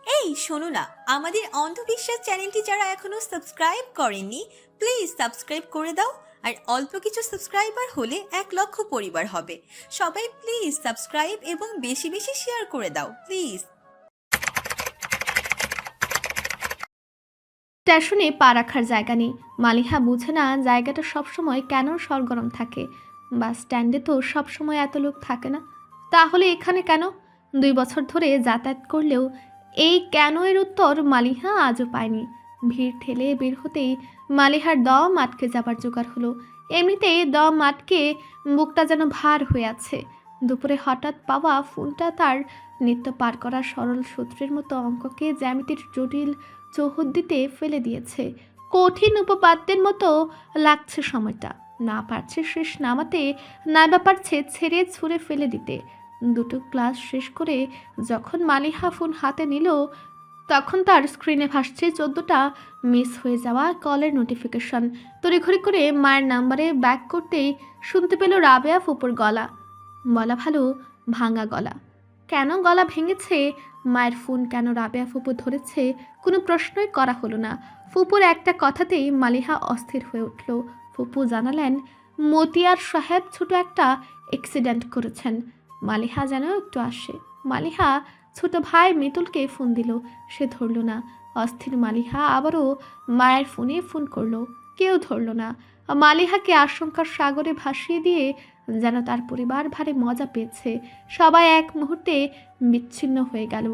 এই শোনো না, আমাদের অন্ধবিশ্বাস চ্যানেলটি যারা এখনো সাবস্ক্রাইব করেননি, প্লিজ সাবস্ক্রাইব করে দাও। আর অল্প কিছু সাবস্ক্রাইবার হলে 1 লক্ষ পরিবার হবে। সবাই প্লিজ সাবস্ক্রাইব এবং বেশি বেশি শেয়ার করে দাও প্লিজ। স্টেশনে পা রাখার জায়গা নেই। মালিহা বুঝে না জায়গাটা সবসময় কেন সরগরম থাকে। বাস স্ট্যান্ডে তো সবসময় এত লোক থাকে না, তাহলে এখানে কেন? 2 বছর ধরে যাতায়াত করলেও এই কেন এর উত্তর মালিহা আজও পায়নি। ভিড় ঠেলে বের হতেই মালিহার দম আটকে যাবার জোগাড় হলো। এমনিতেই দম আটকে বুকটা যেন ভার হয়ে আছে। দুপুরে হঠাৎ পাওয়া ফোনটা তার নিত্য পার করা সরল সূত্রের মতো অঙ্ককে জ্যামিতির জটিল চৌহদ্দিতে ফেলে দিয়েছে। কঠিন উপপাদ্যের মতো লাগছে সময়টা। না পারছে শেষ নামাতে, নাইবা পারছে ছেড়ে ছুঁড়ে ফেলে দিতে। দুটো ক্লাস শেষ করে যখন মালিহা ফোন হাতে নিল, তখন তার স্ক্রিনে ভাসছে 14টা মিস হয়ে যাওয়া কলের নোটিফিকেশন। তড়িঘড়ি করে মায়ের নাম্বারে ব্যাক করতেই শুনতে পেল রাবেয়া ফুপুর গলা। বলা ভালো, ভাঙা গলা। কেন গলা ভেঙেছে, মায়ের ফোন কেন রাবেয়া ফুপু ধরেছে, কোনো প্রশ্নই করা হলো না। ফুপুর একটা কথাতেই মালিহা অস্থির হয়ে উঠল। ফুপু জানালেন মতিয়ার সাহেব ছোট একটা অ্যাক্সিডেন্ট করেছেন। মালিহা যেন একটু আসে। মালিহা ছোট ভাই মিতুলকে ফোন দিল, সে ধরল না। অস্থির মালিহা আবারও মায়ের ফোনে ফোন করলো, কেউ ধরল না। মালিহাকে আশঙ্কার সাগরে ভাসিয়ে দিয়ে যেন তার পরিবার ভারে মজা পেয়েছে। সবাই এক মুহূর্তে বিচ্ছিন্ন হয়ে গেল।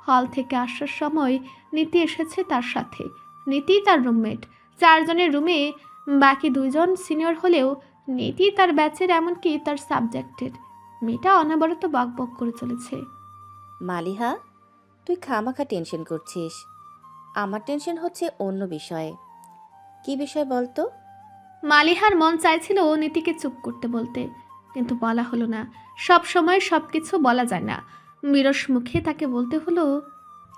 হল থেকে আসার সময় নীতি এসেছে তার সাথে। নীতি তার রুমমেট। 4 জনের রুমে বাকি 2জন সিনিয়র হলেও নীতি তার ব্যাচের, এমনকি তার সাবজেক্টের। মেয়েটা অনবরত বকবক করে চলেছে। মালিহা, তুই খামাখা টেনশন করছিস। আমার টেনশন হচ্ছে অন্য বিষয়ে। কি বিষয় বলতো? মালিহার মন চাইছিল নীতিকে চুপ করতে বলতে, কিন্তু বলা হলো না। সব সময় সব কিছু বলা যায় না। বিরস মুখে তাকে বলতে হলো,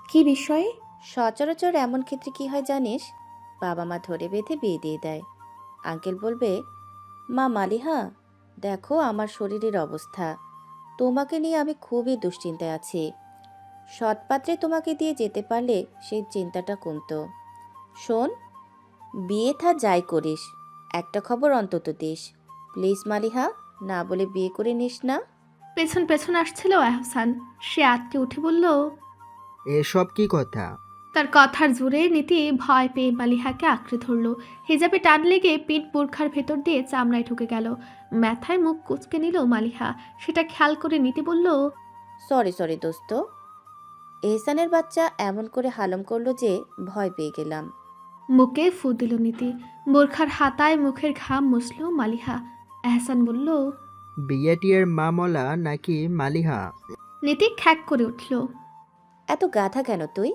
কি বিষয়ে? সচরাচর এমন ক্ষেত্রে কি হয় জানিস? বাবা মা ধরে বেঁধে বিয়ে দিয়ে দেয়। আঙ্কেল বলবে, মা মালিহা, দেখো আমার শরীরের অবস্থা, তোমাকে নিয়ে আমি খুবই দুশ্চিন্তায় আছি। সৎপাত্রে তোমাকে দিয়ে যেতে পারলে সেই চিন্তাটা কমতো। শোন, বিয়ে থা যাই করিস, একটা খবর অন্তত দিস প্লিজ মালিহা, না বলে বিয়ে করে নিস না। পেছন পেছন আসছিল আহসান। সে আটকে উঠে বলল, এসব কি কথা? তার কথার জোরে নীতি ভয় পেয়ে মালিহাকে আঁকড়ে ধরল। হিজাবে টান লেগে পিঠ বোরখার ভেতর দিয়ে চামড়ায় ঢুকে গেল। ব্যথায় মুখ কুচকে নিল মালিহা। সেটা খেয়াল করে নীতি বলল, সরি সরি দোস্ত, এহসানের বাচ্চা এমন করে হালম করলো যে ভয় পেয়ে গেলাম। মুখে ফু দিল নীতি। বোরখার হাতায় মুখের ঘাম মুছল মালিহা। এহসান বলল, বিয়েটির মামলা নাকি মালিহা? নীতি খ্যাক করে উঠল। এত গাধা কেন তুই?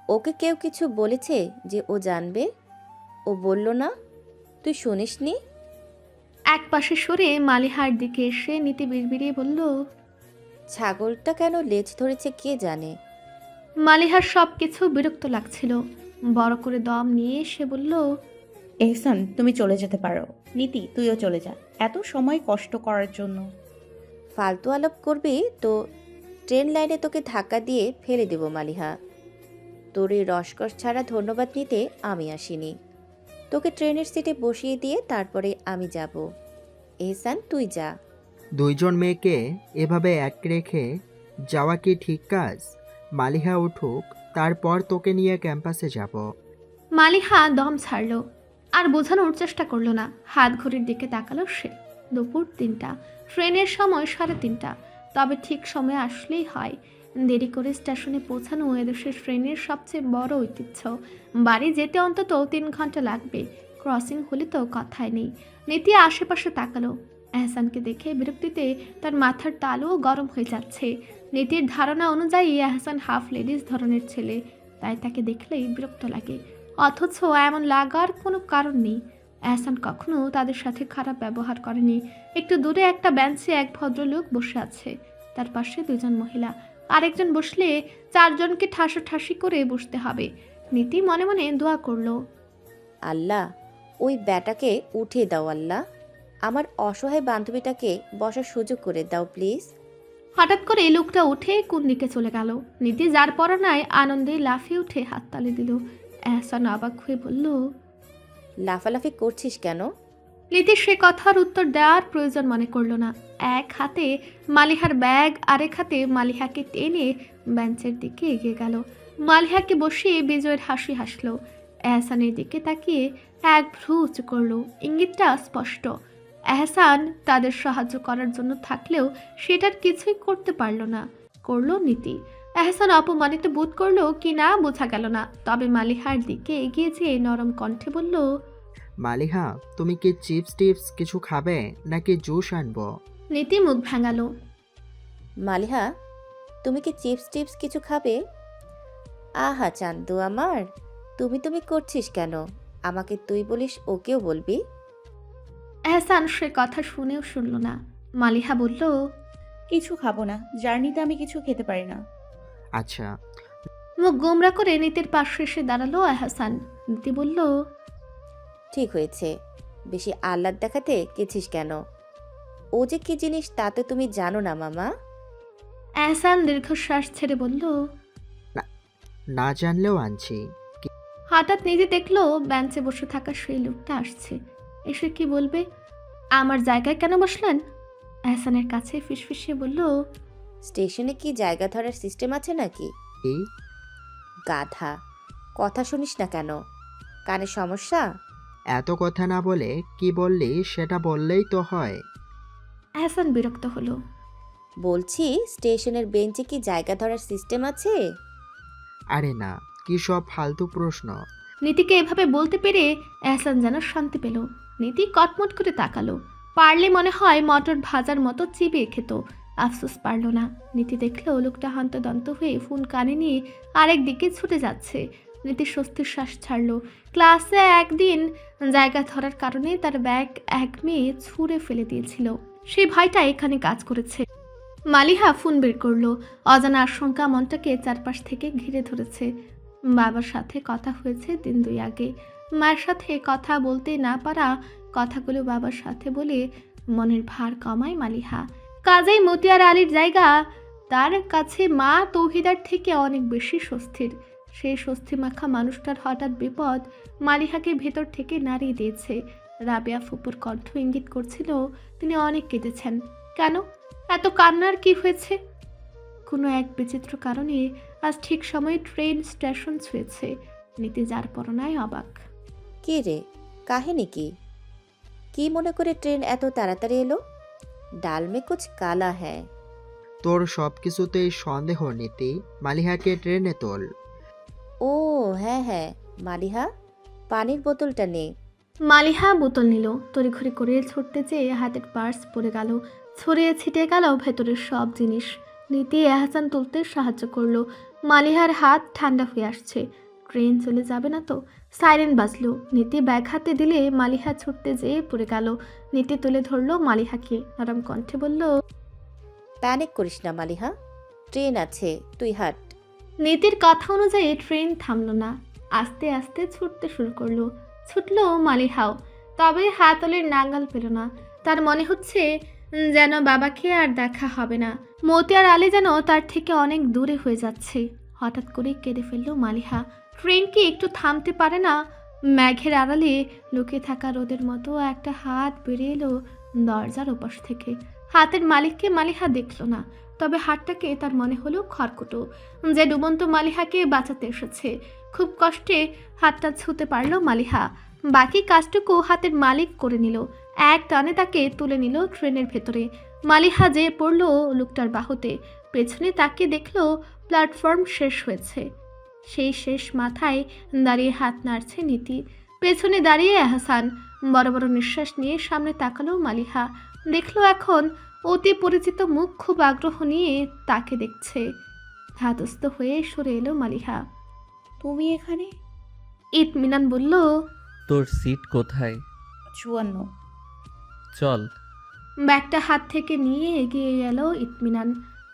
ওকে কেউ কিছু বলেছে যে ও জানবে? ও বলল না? তুই শুনিসনি? এক পাশে সরে মালিহার দিকে এসে নীতি বিড়বিড়িয়ে বলল, ছাগলটা কেন লেজ ধরেছে কে জানে। মালিহার সব কিছু বিরক্ত লাগছিল। বড় করে দম নিয়ে সে বলল, এহসান, তুমি চলে যেতে পারো। নীতি, তুইও চলে যা, এত সময় কষ্ট করার জন্য। ফালতু আলাপ করবি তো ট্রেন লাইনে তোকে ধাক্কা দিয়ে ফেলে দেব মালিহা। তোর এই রসকস ছাড়া ধন্যবাদ নিতে আমি আসিনি। তোকে ট্রেনের সিটে বসিয়ে দিয়ে তারপরে আমি যাব। এহসান, তুই যা। 2জন মেয়েকে এভাবে এক রেখে যাওয়া কি ঠিক কাজ? মালিহা উঠুক, তারপর তোকে নিয়ে ক্যাম্পাসে যাব। মালিহা দম ছাড়ল। আর বোঝানোর চেষ্টা করলো না। হাত ঘড়ির দিকে তাকালো সে। দুপুর 3টা, ট্রেনের সময় 3:30। তবে ঠিক সময়ে আসলেই হয়। দেরি করে স্টেশনে পৌঁছানো এদেশের ট্রেনের সবচেয়ে বড় ঐতিহ্য। বাড়ি যেতে অন্তত 3 ঘন্টা লাগবে। ক্রসিং হলে তো কথাই নেই। নীতি আশেপাশে তাকালো। এহসানকে দেখে বিরক্তিতে তার মাথার তালুও গরম হয়ে যাচ্ছে। নীতির ধারণা অনুযায়ী এহসান হাফ লেডিস ধরনের ছেলে, তাই তাকে দেখলেই বিরক্ত লাগে। অথচ এমন লাগার কোনো কারণ নেই। এহসান কখনো তাদের সাথে খারাপ ব্যবহার করেনি। একটু দূরে একটা বেঞ্চে এক ভদ্রলোক বসে আছে, তার পাশে 2জন মহিলা। আরেকজন বসলে 4জনকে ঠাসাঠাসি করে বসতে হবে। নীতি মনে মনে দোয়া করলো, আল্লাহ, ওই ব্যাটাকে উঠিয়ে দাও আল্লাহ। আমার অসহায় বান্ধবীটাকে বসার সুযোগ করে দাও প্লিজ। হঠাৎ করে লোকটা উঠে কোন দিকে চলে গেল। নীতি যার পরনায় আনন্দে লাফিয়ে উঠে হাততালি দিল। এহসান অবাক হয়ে বলল, লাফালাফি করছিস কেন? নীতি সে কথার উত্তর দেওয়ার প্রয়োজন মনে করল না। এক হাতে মালিহার ব্যাগ, আরেক হাতে মালিহাকে টেনে বেঞ্চের দিকে এগিয়ে গেল। মালিহাকে বসিয়ে বিজয়ের হাসি হাসল। এহসানের দিকে তাকিয়ে এক ভ্রু উঁচু করল, ইঙ্গিতটা স্পষ্ট। এহসান তাদের সাহায্য করার জন্য থাকলেও সেটার কিছুই করতে পারল না, করল নীতি। এহসান অপমানিত বোধ করলো কি না বোঝা গেল না, তবে মালিহার দিকে এগিয়ে যেয়ে নরম কণ্ঠে বলল, মালিহা, তুমি কি চিপস টিপস কিছু খাবে নাকি জুস আনবো? নীতি মুখ ভাঙালো। মালিহা, তুমি কি চিপস টিপস কিছু খাবে? আহা চান্দু আমার, তুমি করছিস কেন? আমাকে তুই বলিস, ওকেও বলবি? এহসান সে কথা শুনেও শুনল না। মালিহা বলল, কিছু খাবো না, জার্নিতে আমি কিছু খেতে পারি না। আচ্ছা। মুখ গোমরা করে নীতির পাশে এসে দাঁড়ালো এহসান। নীতি বলল, ঠিক হয়েছে, বেশি আহ্লাদ দেখাতে গেছিস কেন? ও যে কি জিনিস তা তো তুমি জানো না মামা। এহসান দীর্ঘশ্বাস ছেড়ে বলল, না জানলেও আনছি। হঠাৎ নিজে দেখলো বেঞ্চে বসে থাকা সেই লোকটা আসছে। এসে কি বলবে? আমার জায়গায় কেন বসলেন? এহসানের কাছে ফিসফিসিয়ে বলল, স্টেশনে কি জায়গা ধরার সিস্টেম আছে নাকি? এই গাধা, কথা শুনিস না কেন? কানে সমস্যা? এত কথা না বলে কি বললি সেটা বললেই তো হয়। এহসান বিরক্ত হলো। বলছি স্টেশনের বেঞ্চে কি জায়গা ধরার সিস্টেম আছে? আরে না, কি সব ফালতু প্রশ্ন। নীতিকে এভাবে বলতে পেরে এহসান যেন শান্তি পেল। নীতি কটমট করে তাকালো। পারলে মনে হয় মটর ভাজার মতো চিবিয়ে খেত। আফসোস পারল না। নীতি দেখলো লোকটা হন্তদন্ত হয়ে ফোন কানে নিয়ে আরেক দিকে ছুটে যাচ্ছে। নীতি স্বস্তির শ্বাস ছাড়ল। ক্লাসে একদিন জায়গা ধরার কারণে তার ব্যাগ এক মেয়ে ছুঁড়ে ফেলে দিয়েছিল। সেই ভয়টা এখানে কাজ করেছে। মালিহা ফোন বের করলো। অজানা আশঙ্কা মনটাকে চারপাশ থেকে ঘিরে ধরেছে। বাবার সাথে কথা হয়েছে দিন দুই আগে। মায়ের সাথে কথা বলতে না পারা কথাগুলো বাবার সাথে বলে মনের ভার কমায় মালিহা। কাজেই মতিয়ার আলীর জায়গা তার কাছে মা তৌহিদার থেকে অনেক বেশি স্বস্তির। সেই স্বস্তি মাখা মানুষটার হঠাৎ বিপদ মালিহাকে ভেতর থেকে নাড়িয়ে দিয়েছে। রাবেয়া ফুপুর কণ্ঠ ইঙ্গিত করছিল তিনি অনেক কেঁদেছেন। কেন এত কান্নার কি হয়েছে? কোনো এক বিচিত্র কারণে আজ ঠিক সময়ে ট্রেন স্টেশন ছুঁয়েছে। নীতি যার পরনায় অবাক। কে রে, কাহিনী কি? কি মনে করে ট্রেন এত তাড়াতাড়ি এলো? ডাল মে কুছ কালা হ্যায়। তোর সব কিছুতেই সন্দেহ নীতি। মালিহাকে ট্রেনে তোল। ও হ্যাঁ হ্যাঁ, মালিহা পানির বোতলটা নে। মালিহা বোতল নিল। তড়িঘড়ি করে ছুটতে যেয়ে হাতের পার্স পড়ে গেল। ছড়িয়ে ছিটিয়ে গেল ভেতরের সব জিনিস। নীতি এহসান তুলতে সাহায্য করলো। মালিহার হাত ঠান্ডা হয়ে আসছে। ট্রেন চলে যাবে না তো? সাইরেন বাজলো। নীতি ব্যাগ হাতে দিলে মালিহা ছুটতে যেয়ে পড়ে গেল। নীতি তুলে ধরলো মালিহাকে, নরম কণ্ঠে বলল, প্যানিক করিস না মালিহা, ট্রেন আছে, তুই হাঁট। নীতির কথা অনুযায়ী ট্রেন থামলো না। আস্তে আস্তে ছুটতে শুরু করলো। ছুটলো মালিহাও, তবে হাতলের নাগাল পেল না। তার মনে হচ্ছে যেন বাবাকে আর দেখা হবে না। মতিয়ার আলী যেন তার থেকে অনেক দূরে হয়ে যাচ্ছে। হঠাৎ করে কেঁদে ফেললো মালিহা। ট্রেন কি একটু থামতে পারে না? মেঘের আড়ালে লুকিয়ে থাকা রোদের মতো একটা হাত বেরিয়ে এলো দরজার ওপাশ থেকে। হাতের মালিককে মালিহা দেখল না, তবে হাতটাকে তার মনে হলো খড়কুটো, যে ডুবন্ত মালিহাকে বাঁচাতে এসেছে। খুব কষ্টে হাতটা ছুঁতে পারল মালিহা। বাকি কাজটুকু হাতের মালিক করে নিল। এক টানে তাকে তুলে নিল ট্রেনের ভেতরে। মালিহা যেয়ে পড়ল লোকটার বাহুতে। পেছনে তাকিয়ে দেখল প্ল্যাটফর্ম শেষ হয়েছে। সেই শেষ মাথায় দাঁড়িয়ে হাত নাড়ছে নীতি। পেছনে দাঁড়িয়ে এহসান। বড় বড় নিঃশ্বাস নিয়ে সামনে তাকালো মালিহা। দেখলো এখন অতি পরিচিত মুখ খুব আগ্রহ নিয়ে তাকে দেখছে। ধাতস্থ হয়ে সরে এলো মালিহা। তুমি এখানে? ইতমিনান বলল, তোর সিট কোথায়? 54। চল। ব্যাগটা হাত থেকে নিয়ে এগিয়ে গেল ইতমিনান।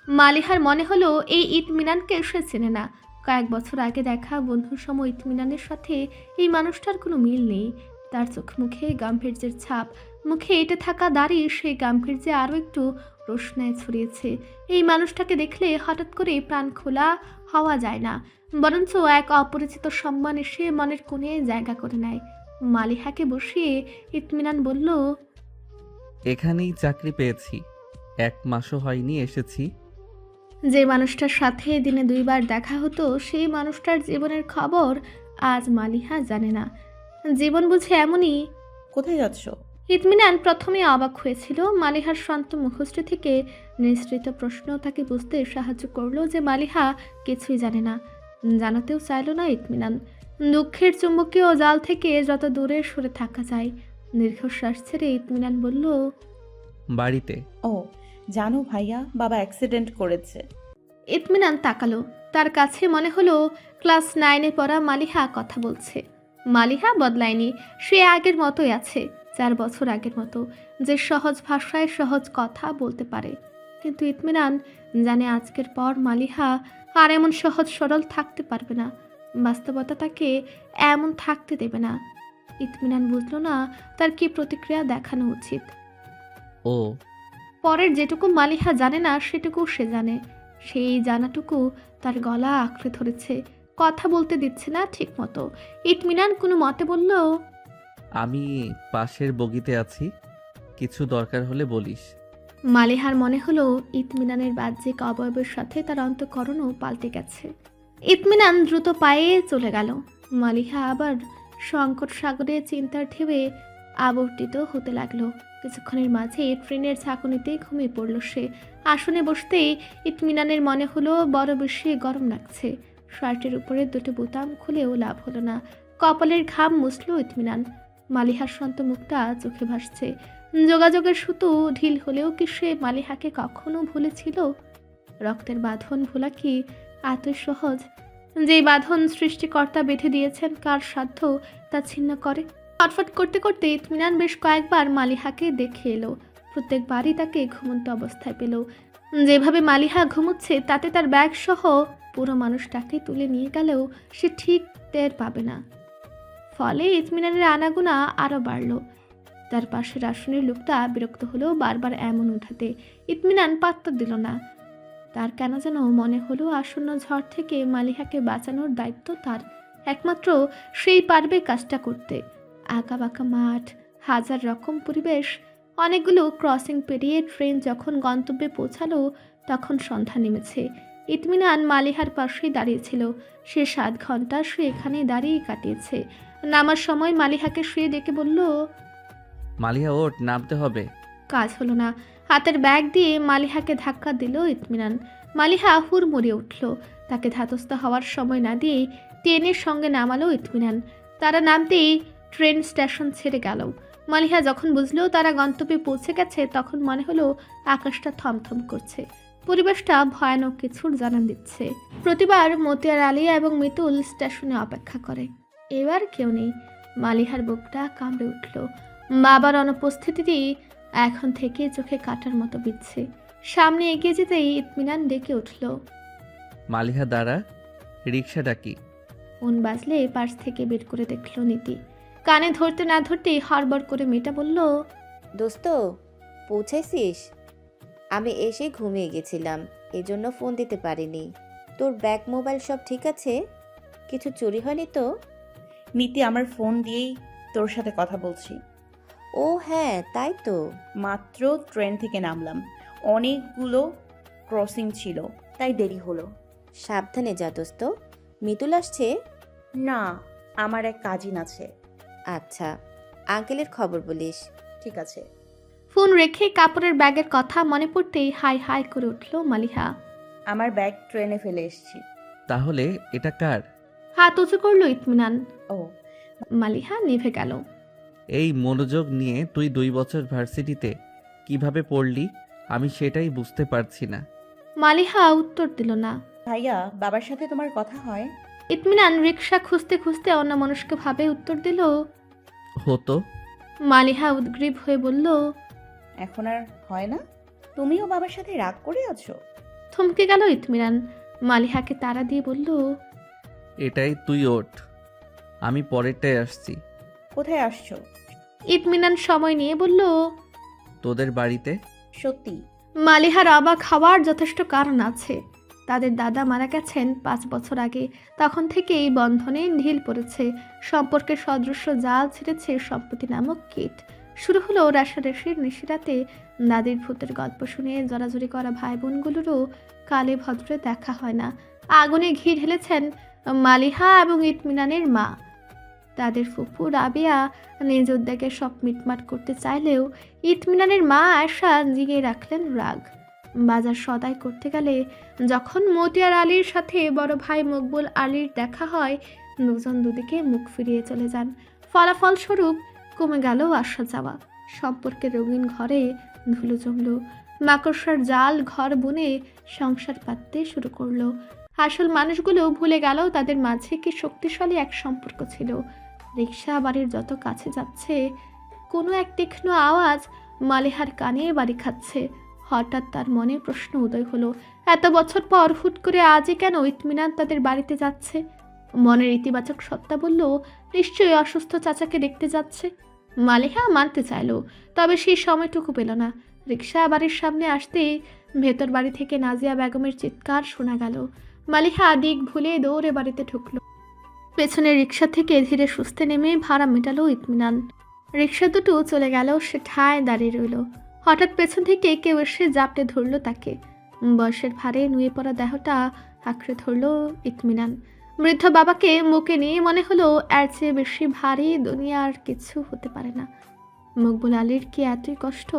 মালিহার মনে হলো এই ইতমিনানকে সে চেনে না। কয়েক বছর আগে দেখা বন্ধুর সম ইতমিনানের সাথে এই মানুষটার কোনো মিল নেই। তার চোখ মুখে গাম্ভীর্যের ছাপ, মুখে এঁটে থাকা দাড়ি সেই গাম্ভীর্যে আরও একটু রোশনায় ছড়িয়েছে। এই মানুষটাকে দেখলে হঠাৎ করে প্রাণ খোলা হওয়া যায় না, বরঞ্চ এক অপরিচিত সম্মান এসে মনের কোণে জায়গা করে নেয়। মালিহাকে বসিয়ে ইতমিনান বলল, এখানেই চাকরি পেয়েছি, 1 মাসও হয়নি এসেছি। যে মানুষটার সাথে দিনে 2 বার দেখা হতো সেই মানুষটার জীবনের খবর আজ মালিহা জানে না। জীবন বুঝে এমনই। কোথায় যাচ্ছ? ইতমিনান প্রথমে অবাক হয়েছিল। মালিহার শান্ত মুখশ্রী থেকে নিঃসৃত প্রশ্ন তাকে বুঝতে সাহায্য করলো যে মালিহা কিছুই জানে না, জানাতেও চাইল না ইতমিনান। দুঃখের চুম্বকীয় জাল থেকে যত দূরে সরে থাকা যায়। দীর্ঘশ্বাস ছেড়ে ইতমিনান বলল, বাড়িতে। ও জানো ভাইয়া, বাবা অ্যাক্সিডেন্ট করেছে। ইতমিনান তাকালো। তার কাছে মনে হলো ক্লাস 9-এ পড়া মালিহা কথা বলছে। মালিহা বদলায়নি, সে আগের মতোই আছে, 4 বছর আগের মতো, যে সহজ ভাষায় সহজ কথা বলতে পারে। কিন্তু ইতমিনান জানে আজকের পর মালিহা আর এমন সহজ সরল থাকতে পারবে না। বাস্তবতা তাকে এমন থাকতে দেবে না। ইতমিনান বুঝলো না তার কি প্রতিক্রিয়া দেখানো উচিত। ও পরের যেটুকু মালিহা জানে না সেটুকু সে জানে। সেই জানাটুকু তার গলা আঁকড়ে ধরেছে, কথা বলতে দিচ্ছে না ঠিক মতো। ইতমিনান কোনো মতে বলল, আমি পাশের বগিতে আছি, কিছু দরকার হলে বলিস। মালিহার মনে হলো ইতমিনানের বাহ্যিক অবয়বের সাথে তার অন্তঃকরণও পাল্টে গেছে। ইতমিনান দ্রুত পায়ে চলে গেল। মালিহা আবার সংকট সাগরে চিন্তার ঢেউয়ে আবর্তিত হতে লাগলো। কিছুক্ষণের মাঝে ট্রেনের ঝাঁকুনিতে ঘুমিয়ে পড়ল সে। আসনে বসতেই ইতমিনানের মনে হলো বড় বেশি গরম লাগছে। শার্টের উপরে 2টো বোতাম খুলেও লাভ হলো না। কপালের ঘাম মুছল ইতমিনান। মালিহার শান্ত মুখটা চোখে ভাসছে। যোগাযোগের সুতো ঢিল হলেও কি সে মালিহাকে কখনো ভুলেছিল? রক্তের বাঁধন ভোলা কি এতই সহজ? যেই বাঁধন সৃষ্টিকর্তা বেঁধে দিয়েছেন, কার সাধ্য তা ছিন্ন করে? ছটফট করতে করতে ইতমিনান বেশ কয়েকবার মালিহাকে দেখে এলো। প্রত্যেকবারই তাকে ঘুমন্ত অবস্থায় পেল। যেভাবে মালিহা ঘুমোচ্ছে তাতে তার ব্যাগ সহ পুরো মানুষটাকে তুলে নিয়ে গেলেও সে ঠিক টের পাবে না। ফলে ইতমিনানের আনাগোনা আরও বাড়ল। তার পাশের আসনের লোকটা বিরক্ত হলো বারবার এমন উঠাতে। ইতমিনান পাত্তা দিল না। তার কেন যেন মনে হলো আসন্ন ঝড় থেকে মালিহাকে বাঁচানোর দায়িত্ব তার। একমাত্র সেই পারবে কাজটা করতে। আঁকা বাঁকা মাঠ, হাজার রকম পরিবেশ, অনেকগুলো ক্রসিং পেরিয়ে ট্রেন যখন গন্তব্যে পৌঁছালো তখন সন্ধ্যা নেমেছে। ইতমিনান মালিহার পাশেই দাঁড়িয়েছিল। সে 7 ঘন্টা সে এখানেই দাঁড়িয়ে কাটিয়েছে। নামার সময় মালিহাকে শুয়ে ডেকে বলল, মালিহা ওঠ, নামতে হবে। কাজ হলো না। হাতের ব্যাগ দিয়ে মালিহাকে ধাক্কা দিল ইতমিনান। মালিহা হুড়মুড়িয়ে উঠল। তাকে ধাতস্থ হওয়ার সময় না দিয়ে ট্রেনের সঙ্গে নামালো ইতমিনান। তারা নামতেই ট্রেন স্টেশন ছেড়ে গেল। মালিহা যখন বুঝলো তারা গন্তব্যে পৌঁছে গেছে তখন মনে হলো আকাশটা থমথম করছে। পরিবেশটা ভয়ানক কিছুর জানান দিচ্ছে। প্রতিবার মতিয়ার আলিয়া এবং মিতুল স্টেশনে অপেক্ষা করে। এবার কেউ নেই। মালিহার বুকটা কামড়ে উঠল। বাবার অনুপস্থিতিতেই এখন থেকে চোখে কাটার মতো বিচ্ছে। সামনে এগিয়ে যেতেই ইতমিনান ডেকে উঠল, মালিহা দাঁড়া, রিক্সা ডাকি। ফোন বাজলে পার্স থেকে বের করে দেখল নীতি। কানে ধরতে না ধরতেই হড়বড় করে মেয়েটা বলল, দোস্ত পৌঁছেছিস? আমি এসে ঘুমিয়ে গেছিলাম, এজন্য ফোন দিতে পারিনি। তোর ব্যাগ মোবাইল সব ঠিক আছে? কিছু চুরি হয়নি তো? নীতি, আমার ফোন দিয়েই তোর সাথে কথা বলছি। ও হ্যাঁ, তাই তো। মাত্র ট্রেন থেকে নামলাম, অনেকগুলো ক্রসিং ছিল তাই দেরি হলো। সাবধানে যা দোস্ত। মিতুল আসছে? না, আমার এক কাজিন আছে। আচ্ছা, আঙ্কেলের খবর বলিস। ঠিক আছে। ফোন রেখে কাপড়ের ব্যাগের কথা মনে পড়তেই হাই হাই করে উঠল মালিহা। আমার ব্যাগ ট্রেনে ফেলে এসেছি। তাহলে এটা কার? হাত উঁচু করলো ইতমিনান। ও, মালিহা নিভে গেল। এই মনোযোগ নিয়ে তুই 2 বছর ভার্সিটিতে কিভাবে পড়লি আমি সেটাই বুঝতে পারছি না। মালিহা উত্তর দিল না। ভাইয়া, বাবার সাথে তোমার কথা হয়? ইতমিনান রিক্সা খুঁজতে খুঁজতে অন্যমনস্ক ভাবে উত্তর দিল। হতো। মালিহা উদ্গ্রীব হয়ে বলল, এখন আর হয় না? তুমিও বাবার সাথে রাগ করে আছো? থমকে গেল ইতমিনান। মালিহাকে তাড়া দিয়ে বলল, এটাই তুই ওঠ, আমি পরেরটায় আসছি। কোথায় আসছো? ইতমিনান সময় নিয়ে বলল, তোদের বাড়িতে। সত্যি? মালিহার অবাক হওয়ার যথেষ্ট কারণ আছে। তাদের দাদা মারা গেছেন 5 বছর আগে। তখন থেকে এই বন্ধনে ঢিল পড়েছে, সম্পর্কের সদৃশ্য জাল ছেড়েছে সম্পত্তি নামক কীট। শুরু হলো রেশারেশির নিশিরাতে। দাদির ভূতের গল্প শুনে জড়াজড়ি করা ভাই বোনগুলোরও কালে ভদ্রে দেখা হয় না। আগুনে ঘি ঢেলেছেন মালিহা এবং ইতমিনানের মা। তাদের ফুপু রাবিয়া নিজ উদ্যোগে সব মিটমাট করতে চাইলেও ইতমিনানের মা আয়শা জিগিয়ে রাখলেন রাগ। বাজার সদাই করতে গেলে যখন মতিয়ার আলীর সাথে বড় ভাই মকবুল আলীর দেখা হয়, দুজন দুদিকে মুখ ফিরিয়ে চলে যান। ফলাফলস্বরূপ কমে গেল আসা যাওয়া। সম্পর্কের রঙিন ঘরে ধুলো জমল। মাকড়সার জাল ঘর বুনে সংসার পাততে শুরু করলো। আসল মানুষগুলো ভুলে গেল তাদের মাঝে কি শক্তিশালী এক সম্পর্ক ছিল। রিক্সা বাড়ির যত কাছে যাচ্ছে, কোনো এক তীক্ষ্ণ আওয়াজ মালিহার কানে বাড়ি খাচ্ছে। হঠাৎ তার মনে প্রশ্ন উদয় হলো, এত বছর পর হুট করে আজই কেন ইতমিনান তাদের বাড়িতে যাচ্ছে? মনের ইতিবাচক সত্তা বলল, নিশ্চয়ই অসুস্থ চাচাকে দেখতে যাচ্ছে। মালিহা মানতে চাইল, তবে সেই সময়টুকু পেল না। রিক্সা বাড়ির সামনে আসতেই ভেতর বাড়ি থেকে নাজিয়া বেগমের চিৎকার শোনা গেল। মালিহা দিক ভুলে দৌড়ে বাড়িতে ঢুকলো। পেছনের রিক্সা থেকে ধীরে সুস্থে নেমে ভাড়া মেটালো ইতমিনান। রিক্সা দুটো চলে গেল, সে ঠায় দাঁড়িয়ে রইল। হঠাৎ পেছন থেকে কেউ এসে জাপটে ধরল তাকে। বয়সের ভারে নুয়ে পড়া দেহটা আঁকড়ে ধরল ইতমিনান। বৃদ্ধ বাবাকে মুখে নিয়ে মনে হলো এর চেয়ে বেশি ভারী দুনিয়া আর কিছু হতে পারে না। মকবুল আলীর কি এতই কষ্ট?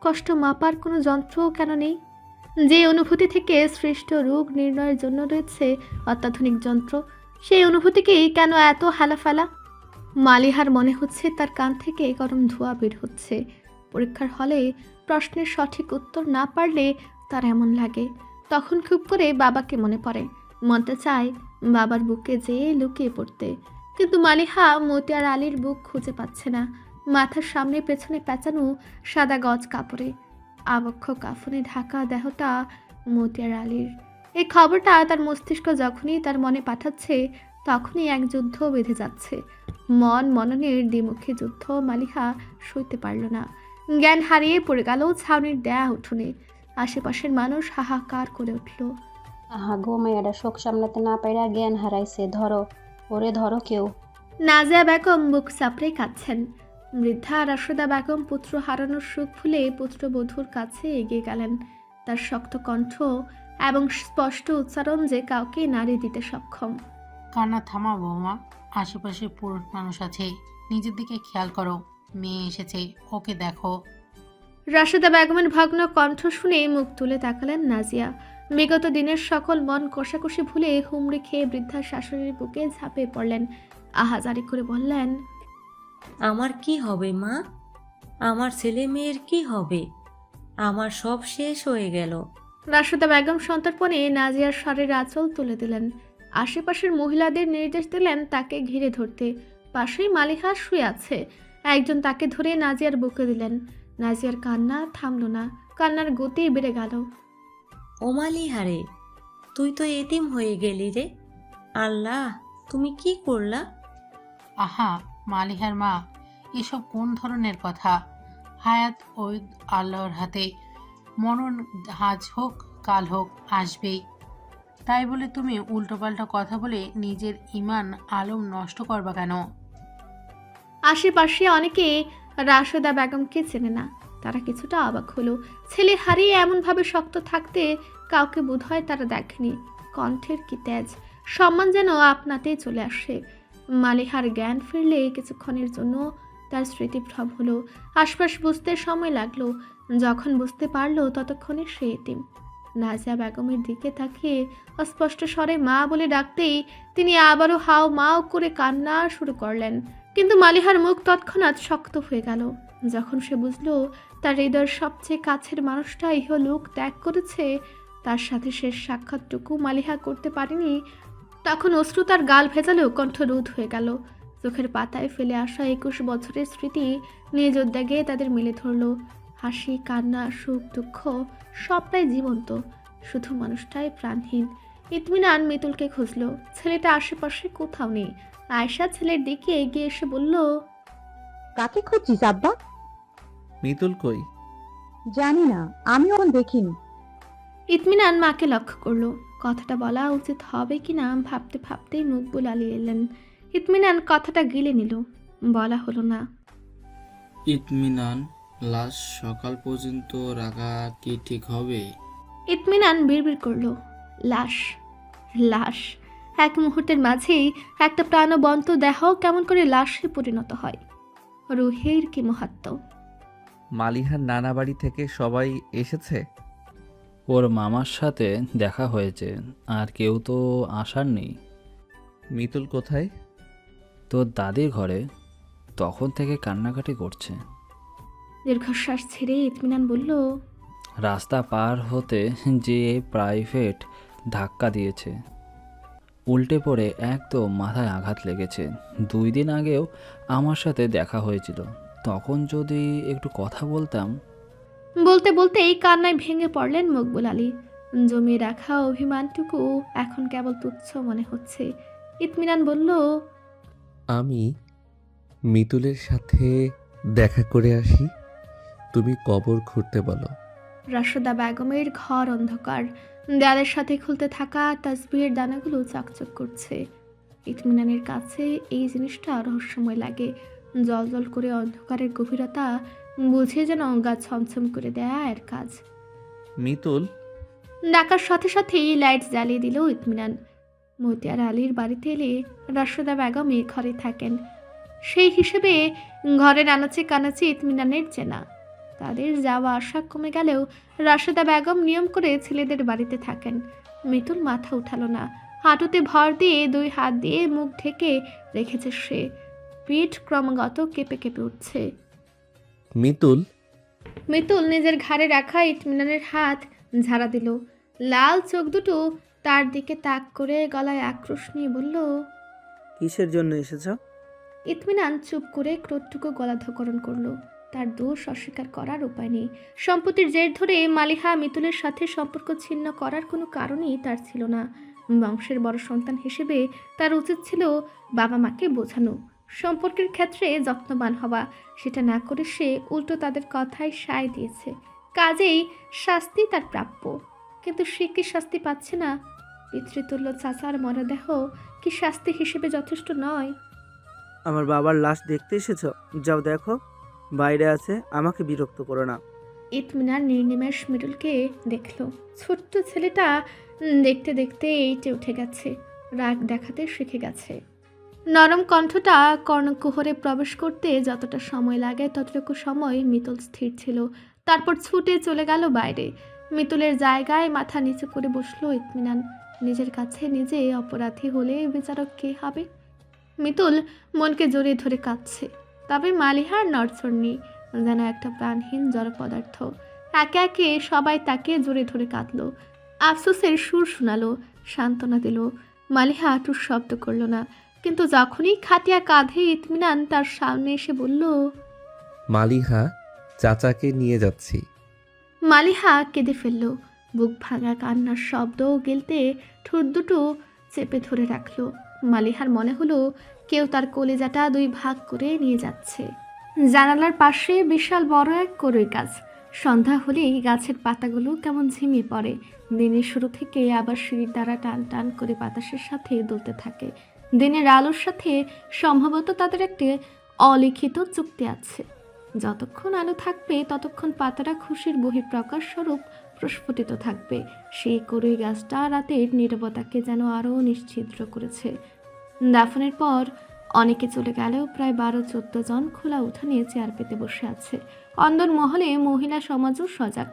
কষ্ট মাপার কোনো যন্ত্রও কেন নেই? যে অনুভূতি থেকে সৃষ্ট রোগ নির্ণয়ের জন্য রয়েছে অত্যাধুনিক যন্ত্র, সেই অনুভূতিকেই কেন এত হেলাফেলা? মালিহার মনে হচ্ছে তার কান থেকে গরম ধোঁয়া বের হচ্ছে। পরীক্ষার হলে প্রশ্নের সঠিক উত্তর না পারলে তার এমন লাগে। তখন খুব করে বাবাকে মনে পড়ে। মনটা চায় বাবার বুকে যেয়ে লুকিয়ে পড়তে, কিন্তু মালিহা মতিয়ার আলীর বুক খুঁজে পাচ্ছে না। মাথার সামনে পেছনে পেঁচানো সাদা গজ কাপড়ে আবক্ষ কাফনে ঢাকা দেহটা মতিয়ার আলীর। এই খবরটা তার মস্তিষ্ক যখনই তার মনে পাঠাচ্ছে, তখনই এক যুদ্ধ বেঁধে যাচ্ছে। মন মননের দ্বিমুখী যুদ্ধ মালিহা সইতে পারল না। জ্ঞান হারিয়ে পড়ে গেল ছাউনির দেয়া উঠোনে। আশেপাশের মানুষ হাহাকার করে উঠল। আহা গো, মেয়েটা শোক সামলাতে না পাইরা জ্ঞান হারাইছে, ধরো ওরে, ধরো কেউ। নাজিয়া বেগম বুক চাপড়ে কাঁদছেন। বৃদ্ধা রাশেদা বেগম পুত্র হারানোর সুখ ভুলে পুত্রবধূর কাছে এগিয়ে গেলেন। তার শক্ত কণ্ঠ এবং স্পষ্ট উচ্চারণ যে কাউকে নাড়ি দিতে সক্ষম। কান্না থামা বৌমা, আশেপাশে পুরুষ মানুষ আছে, নিজের দিকে খেয়াল করো। মেয়ে এসেছে, ওকে দেখো। রাশেদা বেগমের ভগ্ন কণ্ঠ শুনে মুখ তুলে তাকালেন নাজিয়া। বিগত দিনের সকল মন কষাকষি ভুলে হুমড়ি খেয়ে বৃদ্ধা শাশুড়ির বুকে ঝাঁপিয়ে পড়লেন। আহাজারি করে বললেন, আমার কি হবে মা? আমার ছেলে মেয়ের কি হবে? আমার সব শেষ হয়ে গেল। রাশেদা বেগম সন্তর্পণে নাজিয়ার শাড়ির আঁচল তুলে দিলেন। আশেপাশের মহিলাদের নির্দেশ দিলেন তাকে ঘিরে ধরতে। পাশেই মালিহা শুয়ে আছে। একজন তাকে ধরে নাজিয়ার বুকে দিলেন। নাজিয়ার কান্না থামল না, কান্নার গতি বেড়ে গেল। ওমালি হারে, তুই তো এতিম হয়ে গেলি রে। আল্লাহ, তুমি কি করলা? আহা মালিহার মা, এসব কোন ধরনের কথা? হায়াত ওই আল্লাহর হাতে। মরণ আজ হোক কাল হোক আসবেই। তাই বলে তুমি উল্টোপাল্টা কথা বলে নিজের ঈমান আলম নষ্ট করবা কেন? আশেপাশে অনেকে রাশেদা বেগমকে চেনে না। তারা কিছুটা অবাক হলো। ছেলে হারিয়ে এমনভাবে শক্ত থাকতে কাউকে বোধহয় তারা দেখেনি। কণ্ঠের কি তেজ, সম্মান যেন আপনাতেই চলে আসে। মালিহার জ্ঞান ফিরলে কিছুক্ষণের জন্য তার স্মৃতিভ্রম হলো। আশপাশ বুঝতে সময় লাগলো। যখন বুঝতে পারলো ততক্ষণে সে এতিম। নাজিয়া বেগমের দিকে তাকিয়ে অস্পষ্ট স্বরে মা বলে ডাকতেই তিনি আবারও হাও মাও করে কান্না শুরু করলেন। কিন্তু মালিহার মুখ তৎক্ষণাৎ শক্ত হয়ে গেল যখন সে বুঝল তার হৃদয়ের সবচেয়ে কাছের মানুষটা ইহলোক ত্যাগ করেছে। তার সাথে শেষ সাক্ষাৎটুকু মালিহা করতে পারেনি। তখন অশ্রু তার গাল ভেজালেও কণ্ঠ রোধ হয়ে গেল। চোখের পাতায় ফেলে আসা 21 বছরের স্মৃতি নিজ উদ্যোগে তাদের মিলে ধরল। হাসি, কান্না, সুখ, দুঃখ সবটাই জীবন্ত, শুধু মানুষটাই প্রাণহীন। ইতমিনান মিতুলকে খুঁজল। ছেলেটা আশেপাশে কোথাও নেই। আয়শা ছেলের দিকে এগিয়ে এসে বলল, কাকে খুঁজছিস আব্বা? মিতুল কই? জানি না, আমি ওখানে দেখিনি। ইতমিনান মাকে লক্ষ্য করলো। কথাটা বলা উচিত হবে কিনা ভাবতে ভাবতেই মুখ বুলালিয়ে এলেন। ইতমিনান কথাটা গিলে নিল, বলা হলো না। ইতমিনান, লাশ সকাল পর্যন্ত রাখা কি ঠিক হবে? ইতমিনান বিড়বিড় করলো, লাশ, লাশ। এক মুহূর্তের মাঝেই একটা প্রাণবন্ত দেহ কেমন করে লাশে পরিণত হয়। রুহের কি মহাত্ম। মালিহার নানা বাড়ি থেকে সবাই এসেছে? ওর মামার সাথে দেখা হয়েছে, আর কেউ তো আসার নেই। মিতুল কোথায়? তোর দাদির ঘরে, তখন থেকে কান্নাকাটি করছে। দীর্ঘশ্বাস ছেড়ে ইতমিনান বলল, রাস্তা পার হতে যে প্রাইভেট ধাক্কা দিয়েছে, উল্টে পড়ে একদম মাথায় আঘাত লেগেছে। 2 দিন আগেও আমার সাথে দেখা হয়েছিল, তখন যদি একটু কথা বলতাম। বলতে বলতে এই কান্নায় ভেঙে পড়লেন মকবুল আলী। জমিয়ে রাখা অভিমানটুকু এখন কেবল তুচ্ছ মনে হচ্ছে। ইতমিনান বলল, আমি মিতুলের সাথে দেখা করে আসি, তুমি কবর খুঁড়তে বলো। রাশেদা বেগমের ঘর অন্ধকার, দেয়ালের সাথে খুলতে থাকা তাসবিহের দানাগুলো চকচক করছে। ইতমিনানের কাছে এই জিনিসটা রহস্যময় লাগে। জল জল করে অন্ধকারের গভীরতা বুঝে যেন গা ছমছম করে দেয়া এর কাজ। মিতুল? ডাকার সাথে সাথেই লাইট জ্বালিয়ে দিল ইতমিনান। মতিয়ার আলীর বাড়িতে এলে রাশেদা বেগম এই ঘরে থাকেন, সেই হিসেবে ঘরের আনাচে কানাচে ইতমিনানের চেনা। তাদের যাওয়া আসা কমে গেলেও রাশেদা বেগম নিয়ম করে ছেলেদের বাড়িতে থাকেন। মিতুল মাথা উঠালো না, হাঁটুতে ভর দিয়ে 2 হাত দিয়ে মুখ ঢেকে রেখেছে সে। পিঠ ক্রমাগত কেঁপে কেঁপে উঠছে। মিতুল? মিতুল নিজের ঘাড়ে রাখা ইতমিনানের হাত ঝাড়া দিল। লাল চোখ দুটো তার দিকে তাক করে গলায় আক্রোশ নিয়ে বলল, কিসের জন্য এসেছ? ইতমিনান চুপ করে ক্রোধটুকু গলাধঃকরণ করলো। তার দোষ অস্বীকার করার উপায় নেই। সম্পত্তির জের ধরে মালিহা মিতুলের সাথে সম্পর্ক ছিন্ন করার কোনো কারণই তার ছিল না। বংশের বড় সন্তান হিসেবে তার উচিত ছিল বাবা মাকে বোঝানো, সম্পর্কের ক্ষেত্রে যত্নবান হওয়া। সেটা না করে সে উল্টো তাদের কথায় সায় দিয়েছে। কাজেই শাস্তি তার প্রাপ্য। কিন্তু সে কি শাস্তি পাচ্ছে না? পিতৃতুল্য চাচার মরদেহ কি শাস্তি হিসেবে যথেষ্ট নয়? আমার বাবার লাশ দেখতে এসেছ? যাও দেখো, বাইরে আছে, আমাকে বিরক্ত করো না। ইতমিনার নির্নিমেষ মিতুলকে দেখলো। ছোট্ট ছেলেটা দেখতে দেখতে এইটে উঠে গেছে, রাগ দেখাতে শিখে গেছে। নরম কণ্ঠটা কর্ণকুহরে প্রবেশ করতে যতটা সময় লাগে ততটুকু সময় মিতুল স্থির ছিল। তারপর ছুটে চলে গেল বাইরে। মিতুলের জায়গায় মাথা নিচু করে বসলো ইতমিনান। নিজের কাছে নিজে অপরাধী হলে বিচারক কে হবে? মিতুল মনকে জড়িয়ে ধরে কাঁদছে, তবে মালিহার নড়চড় নেই, যেন একটা প্রাণহীন জড় পদার্থ। একে একে সবাই তাকে জড়িয়ে ধরে কাঁদলো, আফসোসের সুর শোনালো, সান্ত্বনা দিল। মালিহা টুস শব্দ করলো না, কিন্তু যখনই খাটিয়া কাঁধে ইতমিনান তার সামনে এসে বলল, মালিহা, চাচাকে নিয়ে যাচ্ছি। মালিহা কেঁদে ফেলল। বুক ভাঙা কান্নার শব্দ গিলতে ঠোঁট দুটো চেপে ধরে রাখলো। মালিহার মনে হলো কেউ তার কলিজাটা 2 ভাগ করে নিয়ে যাচ্ছে। জানালার পাশে বিশাল বড় এক কড়ই গাছ। সন্ধ্যা হলেই গাছের পাতাগুলো কেমন ঝিমিয়ে পড়ে। দিনের শুরু থেকে আবার সিঁড়ির দ্বারা টান টান করে বাতাসের সাথে দুলতে থাকে। দিনের আলোর সাথে সম্ভবত তাদের একটি অলিখিত চুক্তি আছে। যতক্ষণ আলো থাকবে ততক্ষণ পাতাটা খুশির বহিঃপ্রকাশ স্বরূপ প্রস্ফুটিত থাকবে। সেই কড়ই গাছটা রাতের নীরবতাকে যেন আরও নিশ্ছিদ্র করেছে। দাফনের পর অনেকে চলে গেলেও প্রায় 12-14 জন খোলা উঠানে চেয়ার পেতে বসে আছে। অন্দর মহলে মহিলা সমাজও সজাগ।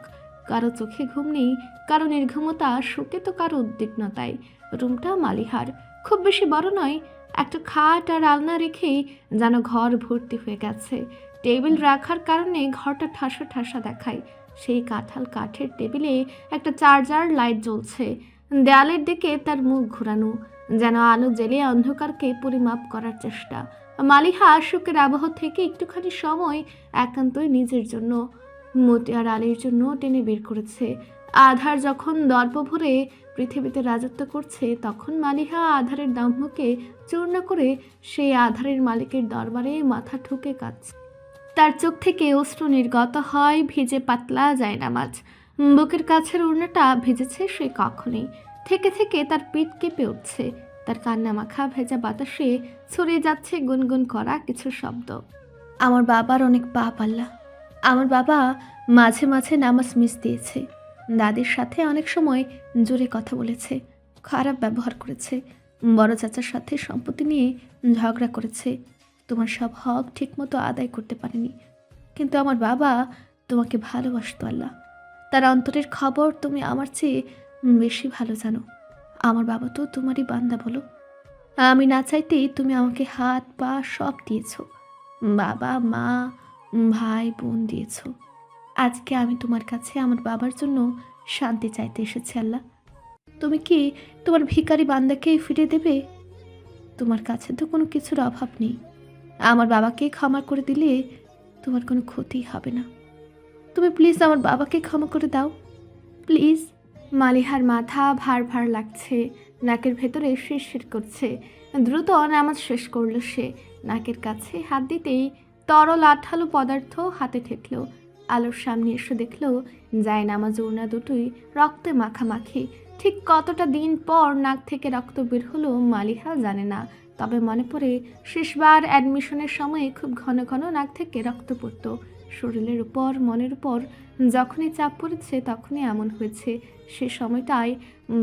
কারো চোখে ঘুম নেই, কারো নির্ঘুমতা শোকে, তো কারো উদ্বিগ্নতায়। রুমটা মালিহার, খুব বেশি বড় নয়। একটা খাট আর আলনা রেখেই যেন ঘর ভর্তি হয়ে গেছে। টেবিল রাখার কারণে ঘরটা ঠাসা ঠাসা দেখায়। সেই কাঁঠাল কাঠের টেবিলে একটা চার্জার লাইট জ্বলছে। দেয়ালের দিকে তার মুখ ঘোরানো, যেন আলো জ্বেলে অন্ধকারকে পরিমাপ করার চেষ্টা। মালিহা শোকের আবহ থেকে একটুখানি সময় একান্তই নিজের জন্য, মতিয়ার আলীর জন্য টেনে বের করেছে। আধার যখন দর্প ভরে পৃথিবীতে রাজত্ব করছে, তখন মালিহা আধারের দম্ভকে চূর্ণ করে সেই আধারের মালিকের দরবারে মাথা ঠুকে কাঁদছে। তার চোখ থেকে অশ্রু নির্গত হয়, ভিজে পাতলা যায় নামাজ। বুকের কাছের ওড়নাটা ভিজেছে সে কখনই। থেকে থেকে তার পিঠ কেঁপে উঠছে। তার কান্না মাখা ভেজা বাতাসে ছড়িয়ে যাচ্ছে গুনগুন করা কিছু শব্দ। আমার বাবার অনেক পাপ আল্লাহ। আমার বাবা মাঝে মাঝে নামাজ মিস দিয়েছে, দাদির সাথে অনেক সময় জোরে কথা বলেছে, খারাপ ব্যবহার করেছে, বড় চাচার সাথে সম্পত্তি নিয়ে ঝগড়া করেছে, তোমার সব হক ঠিকমতো আদায় করতে পারেনি। কিন্তু আমার বাবা তোমাকে ভালোবাসতো আল্লাহ। তার অন্তরের খবর তুমি আমার চেয়ে বেশি ভালো জানো। আমার বাবা তো তোমারই বান্দা বলো। আমি না চাইতেই তুমি আমাকে হাত পা সব দিয়েছ, বাবা মা ভাই বোন দিয়েছ। আজকে আমি তোমার কাছে আমার বাবার জন্য শান্তি চাইতে এসেছি আল্লাহ। তুমি কি তোমার ভিখারি বান্দাকে ফিরে দেবে? তোমার কাছে তো কোনো কিছুর অভাব নেই। আমার বাবাকে ক্ষমা করে দিলে তোমার কোনো ক্ষতি হবে না। তুমি প্লিজ আমার বাবাকে ক্ষমা করে দাও প্লিজ। মালিহার মাথা ভার ভার লাগছে, নাকের ভেতরে শিরশির করছে। দ্রুত নামাজ শেষ করলো সে। নাকের কাছে হাত দিতেই তরল আঠালো পদার্থ হাতে ঠেকলো। আলোর সামনে এসে দেখলো যায় নামাজ ওড়না দুটোই রক্তে মাখামাখি। ঠিক কতটা দিন পর নাক থেকে রক্ত বের হলো মালিহা জানে না, তবে মনে পড়ে শেষবার অ্যাডমিশনের সময় খুব ঘন ঘন নাক থেকে রক্ত পড়তো। শরীরের উপর মনের উপর যখনই চাপ পড়েছে তখনই এমন হয়েছে। সে সময়টায়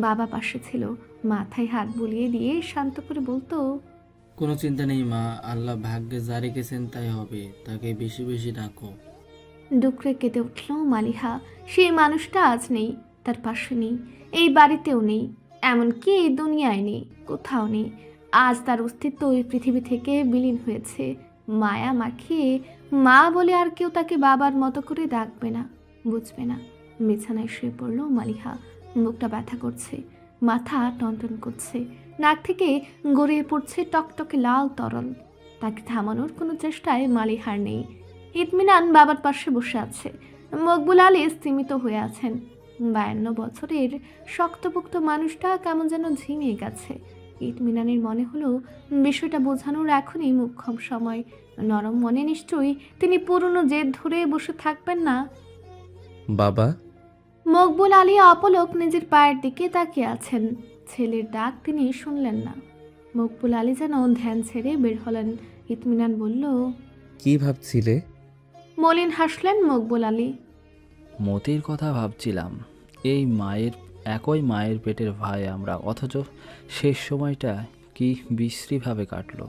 বাবা পাশে ছিল, মাথায় হাত বুলিয়ে দিয়ে শান্ত করে বলতো, কোনো চিন্তা নেই মা, আল্লাহ ভাগ্যে যা রেখেছেন তাই হবে, তাকে বেশি বেশি ডাকো। ডুকরে কেঁদে উঠল মালিহা। সেই মানুষটা আজ নেই, তার পাশে নেই, এই বাড়িতেও নেই, এমনকি এই দুনিয়ায় নেই, কোথাও নেই। আজ তার অস্তিত্ব এই পৃথিবী থেকে বিলীন হয়েছে। মায়া মাখিয়ে মা বলে আর কেউ তাকে বাবার মতো করে ডাকবে না, বুঝবে না। বিছানায় শুয়ে পড়ল মালিহা। মুখটা ব্যথা করছে, মাথা টনটন করছে, নাক থেকে গড়িয়ে পড়ছে টকটকে লাল তরল। তাকে থামানোর কোনো চেষ্টায় মালিহার নেই। ইতমিনান বাবার পাশে বসে আছে। মকবুল আলী স্থিমিত হয়ে আছেন। 52 বছরের শক্তপোক্ত মানুষটা কেমন যেন ঝিমিয়ে গেছে। ইতমিনানের মনে হলো বিষয়টা বোঝানোর এখনই মোক্ষম সময়। নরম মনে নিশ্চয়ই তিনি পুরনো জেদ ধরে বসে থাকবেন না। বাবা, মকবুল আলী অপলক নিজের পায়ের দিকে তাকিয়ে আছেন। ছেলের ডাক তিনি শুনলেন না। মকবুল আলী যেন ধ্যান ছেড়ে বের হলেন। ইতমিনান বলল, কি ভাবছিলে? মলিন হাসলেন মকবুল আলী। মতির কথা ভাবছিলাম। এই একই মায়ের পেটের ভাই আমরা, অথচ শেষ সময়টা কি বিশ্রীভাবে কাটলো।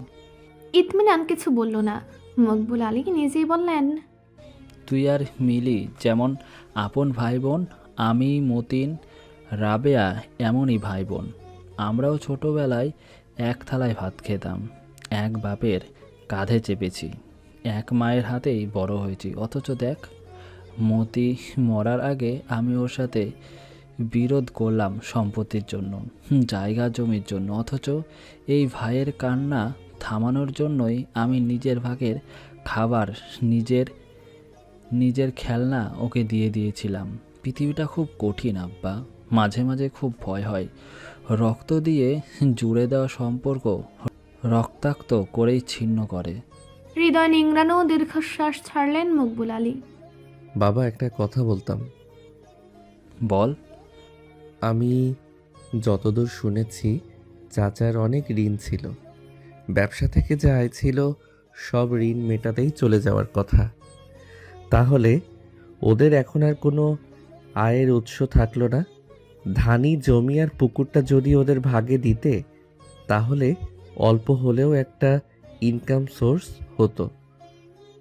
ইতমিনান কিছু বলল না। মকবুল আলী নিজেই বললেন, তুই আর মিলি যেমন আপন ভাই বোন, আমি মতিন রাবেয়া এমনই ভাই বোন। আমরাও ছোটোবেলায় এক থালায় ভাত খেতাম, এক বাপের কাঁধে চেপেছি, এক মায়ের হাতেই বড় হয়েছি। অথচ দেখ, মতি মরার আগে আমি ওর সাথে বিরোধ করলাম সম্পত্তির জন্য, জায়গা জমির জন্য। অথচ এই ভাইয়ের কান্না থামানোর জন্যই আমি নিজের ভাগের খাবার, নিজের খেলনা ওকে দিয়ে দিয়েছিলাম। পৃথিবীটা খুব কঠিন আব্বা, মাঝে মাঝে খুব ভয় হয়। রক্ত দিয়ে জুড়ে দেওয়া সম্পর্ক রক্তাক্ত করেই ছিন্ন করে। হৃদয় নিংড়ানো দীর্ঘশ্বাস ছাড়লেন মকবুল আলী। বাবা, একটা কথা বলতাম। বল। আমি যতদূর শুনেছি চাচার অনেক ঋণ ছিল, ব্যবসা থেকে যা আয় ছিল সব ঋণ মেটাতেই চলে যাওয়ার কথা। তাহলে ওদের এখন আর কোনো আয়ের উৎস থাকলো না। ধানি জমি আর পুকুরটা যদি ওদের ভাগে দিতে, তাহলে অল্প হলেও একটা ইনকাম সোর্স হতো।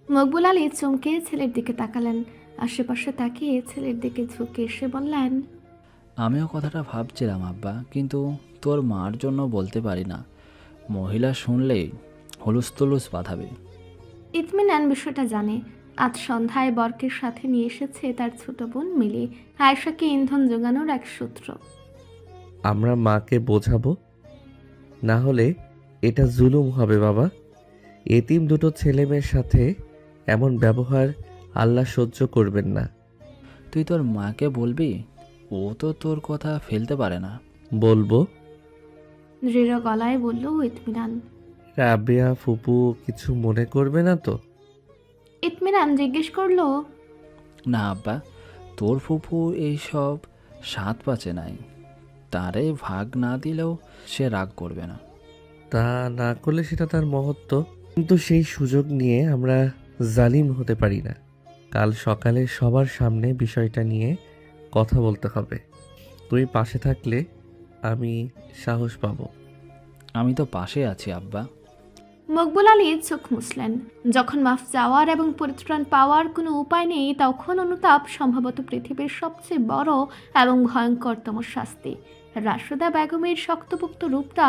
মকবুল আলী চমকে ছেলের দিকে তাকালেন। আশেপাশে তাকিয়ে ছেলের দিকে ঝুঁকে এসে বললেন, আমিও কথাটা ভাবছিলাম আব্বা, কিন্তু তোর মার জন্য বলতে পারি না। মহিলা শুনলেই হুলুস্থুলুস বাঁধাবে। ইতমিনান বিষয়টা জানে। আজ সন্ধ্যায় বরকের সাথে নিয়ে এসেছে তার ছোট বোন মিলি, আয়েশাকে ইন্ধন যোগানোর এক সূত্র। আমরা মাকে বোঝাবো, না হলে এটা জুলুম হবে বাবা। এতিম দুটো ছেলেমেয়ের সাথে এমন ব্যবহার আল্লাহ সহ্য করবেন না। তুই তোর মাকে বলবি? ও তো তোর কথা ফেলতে পারে না। বলবো। দৃঢ় গলায় বলল ইতমিনান। রাবেয়া ফুপু কিছু মনে করবে না তো? ইতমিনান জিজ্ঞেস করলো, না আব্বা, তোর ফুফু এইসব স্বাদ পাচে নাই, তারে ভাগ না দিলেও সে রাগ করবে না। তা না করলে সেটা তার মহত্ব, কিন্তু সেই সুযোগ নিয়ে আমরা জালিম হতে পারি না। কাল সকালে সবার সামনে বিষয়টা নিয়ে কথা বলতে হবে। তুই পাশে থাকলে আমি সাহস পাবো। আমি তো পাশে আছি আব্বা। মকবুল আলী চোখ মুছলেন। যখন মাফ চাওয়ার এবং পরিত্রাণ পাওয়ার কোনো উপায় নেই, তখন অনুতাপ সম্ভবত পৃথিবীর সবচেয়ে বড় এবং ভয়ঙ্করতম শাস্তি। রাশেদা বেগমের শক্তপোক্ত রূপটা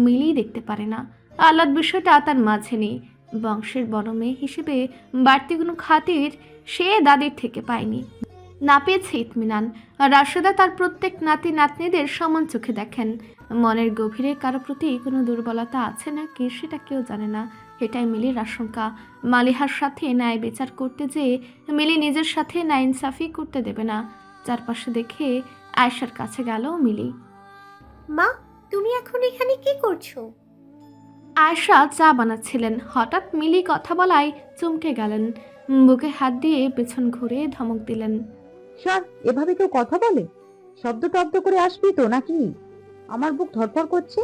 মিলিয়ে দেখতে পারে না। আহ্লাদ বিষয়টা তার মাঝে নেই। বংশের বড় মেয়ে হিসেবে বাড়তি কোনো খাতির সে দাদির থেকে পায়নি, না পেয়েছে ইতমিনান। রাশেদা তার প্রত্যেক নাতি নাতনিদের সমান চোখে দেখেন। মনের গভীরে কারো প্রতি কোনো দুর্বলতা আছে নাকি সেটা কেউ জানে না। এটাই মিলির আশঙ্কা। মালিহার সাথে ন্যায় বিচার করতে যেয়ে মিলি নিজের সাথে নাইনসাফি করতে দেবে না। চারপাশে দেখে আয়েশার কাছে গেল মিলি। মা, তুমি এখন এখানে কি করছো? আয়েশা চা বানাচ্ছিলেন। হঠাৎ মিলি কথা বলায় চমকে গেলেন। বুকে হাত দিয়ে পেছন ঘুরে ধমক দিলেন, সর, এভাবে কেউ কথা বলে? শব্দ টব্দ করে আসবি তো নাকি? আমার বুক ধরফর করছে।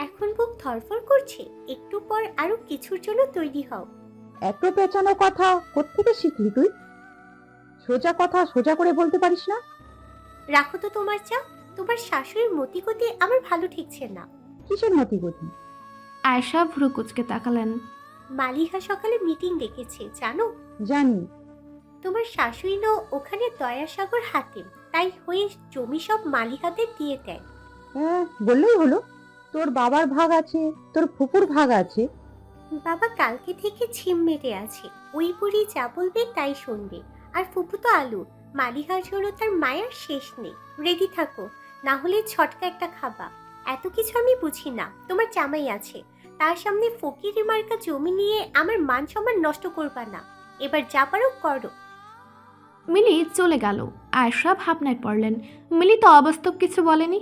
এখন বুক ধরফর করছে? একটু পর আরো কিছুর জন্য তৈরি হও। এত পেঁচানো কথা কোত্থেকে শিখলি তুই? সোজা কথা সোজা করে বলতে পারিস না? রাখো তো তোমার চা। তোমার শাশুড়ির মতিগতি আমার ভালো ঠেকছে না। কিসের মতিগতি? আয়েশা ভ্রু কুচকে তাকালেন। মালিহা সকালে মিটিং ডেকেছে, জানো? জানি। তোমার শাশুড়ি নো ওখানে দয়াসাগর হাতিম, তাই হয়ে জমি সব মালিহাদের দিয়ে দেয়। হ্যাঁ, বললেই হলো। তোর বাবার ভাগ আছে, তোর ফুপুর ভাগ আছে। বাবা কালকে থেকে ছিম মেরে আছে। ওই বুড়ি যা বলবে তাই শুনবে। আর ফুপু তো আলু। মালিহার জন্য তার মায়ের শেষ নেই। রেডি থাকো, না হলে ছটকা একটা খাবা। এত কিছু আমি বুঝি না। তোমার জামাই আছে, তার সামনে ফকিরি মার্কা জমি নিয়ে আমার মান সম্মান নষ্ট করবা না। এবার যা পারো করো। মিলি চলে গেল। আয়েশা ভাবনায় পড়লেন। মিলি তো অবাস্তব কিছু বলেনি।